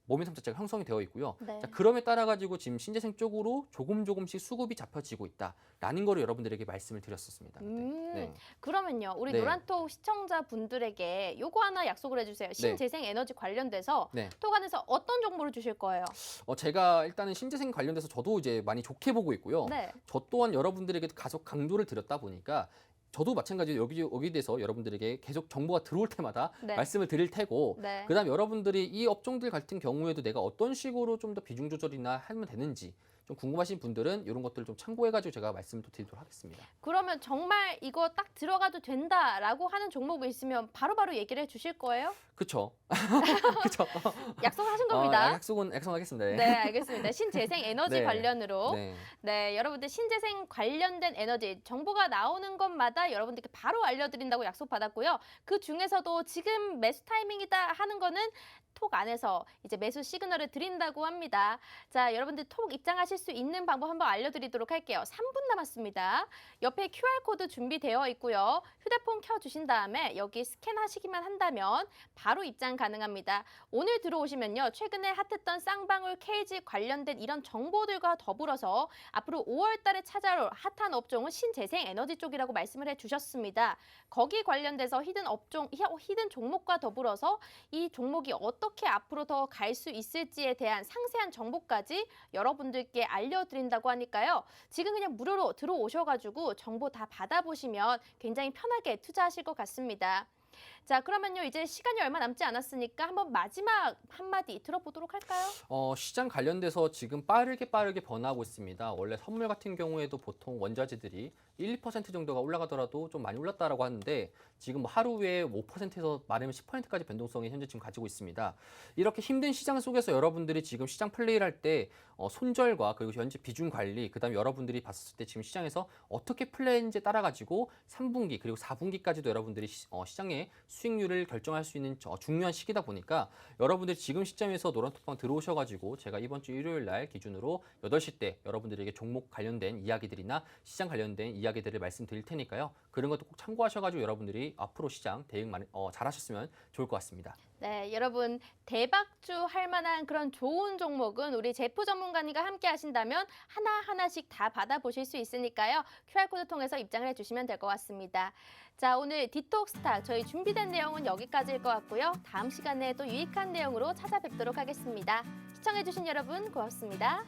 모멘텀 자체가 형성이 되어 있고요. 네. 자, 그럼에 따라 가지고 지금 신재생 쪽으로 조금씩 수급이 잡혀지고 있다라는 거를 여러분들에게 말씀을 드렸었습니다. 네. 그러면요, 우리 네. 노란톡 시청자분들에게 요거 하나 약속을 해주세요. 신재생 에너지 관련돼서 네. 톡 안에서 어떤 정보를 주실 거예요? 제가 일단은 신재생 관련돼서 저도 이제 많이 좋게 보고 있고요. 네. 저 또한 여러분들에게 계속 강조를 드렸다 보니까 저도 마찬가지로 여기에 대해서 여러분들에게 계속 정보가 들어올 때마다 네. 말씀을 드릴 테고, 네. 그다음 여러분들이 이 업종들 같은 경우에도 내가 어떤 식으로 좀 더 비중 조절이나 하면 되는지 좀 궁금하신 분들은 이런 것들을 좀 참고해가지고 제가 말씀을 또 드리도록 하겠습니다. 그러면 정말 이거 딱 들어가도 된다라고 하는 종목이 있으면 바로바로 얘기를 해주실 거예요? 그렇죠. 그렇죠. 약속하신 겁니다. 약속하겠습니다. 네, 알겠습니다. 신재생 에너지 네. 관련으로. 네. 네, 여러분들 신재생 관련된 에너지 정보가 나오는 것마다 여러분들께 바로 알려드린다고 약속받았고요. 그 중에서도 지금 매수 타이밍이다 하는 거는 톡 안에서 이제 매수 시그널을 드린다고 합니다. 자, 여러분들 톡 입장하실 수 있는 방법 한번 알려드리도록 할게요. 3분 남았습니다. 옆에 QR코드 준비되어 있고요. 휴대폰 켜주신 다음에 여기 스캔하시기만 한다면 바로 입장 가능합니다. 오늘 들어오시면요, 최근에 핫했던 쌍방울 KG 관련된 이런 정보들과 더불어서 앞으로 5월 달에 찾아올 핫한 업종은 신재생 에너지 쪽이라고 말씀을 해주셨습니다. 거기 관련돼서 히든 종목과 더불어서 이 종목이 어떻게 앞으로 더 갈 수 있을지에 대한 상세한 정보까지 여러분들께 알려드린다고 하니까요. 지금 그냥 무료로 들어오셔가지고 정보 다 받아보시면 굉장히 편하게 투자하실 것 같습니다. 자, 그러면요, 이제 시간이 얼마 남지 않았으니까 한번 마지막 한마디 들어보도록 할까요? 시장 관련돼서 지금 빠르게 변화하고 있습니다. 원래 선물 같은 경우에도 보통 원자재들이 1, 2% 정도가 올라가더라도 좀 많이 올랐다라고 하는데 지금 하루에 5%에서 말하면 10%까지 변동성이 현재 지금 가지고 있습니다. 이렇게 힘든 시장 속에서 여러분들이 지금 시장 플레이를 할 때 손절과 그리고 현재 비중 관리, 그다음에 여러분들이 봤을 때 지금 시장에서 어떻게 플레이인지 따라가지고 3분기 그리고 4분기까지도 여러분들이 시장의 수익률을 결정할 수 있는 중요한 시기다 보니까 여러분들이 지금 시점에서 노란톡방 들어오셔가지고 제가 이번 주 일요일 날 기준으로 8시 때 여러분들에게 종목 관련된 이야기들이나 시장 관련된 이야기들을 말씀드릴 테니까요. 그런 것도 꼭 참고하셔가지고 여러분들이 앞으로 시장 대응 잘하셨으면 좋을 것 같습니다. 네, 여러분 대박주 할 만한 그런 좋은 종목은 우리 제프 전문가님과 함께 하신다면 하나하나씩 다 받아보실 수 있으니까요. QR코드 통해서 입장을 해주시면 될 것 같습니다. 자, 오늘 디톡스탁 저희 준비된 내용은 여기까지일 것 같고요. 다음 시간에 또 유익한 내용으로 찾아뵙도록 하겠습니다. 시청해주신 여러분 고맙습니다.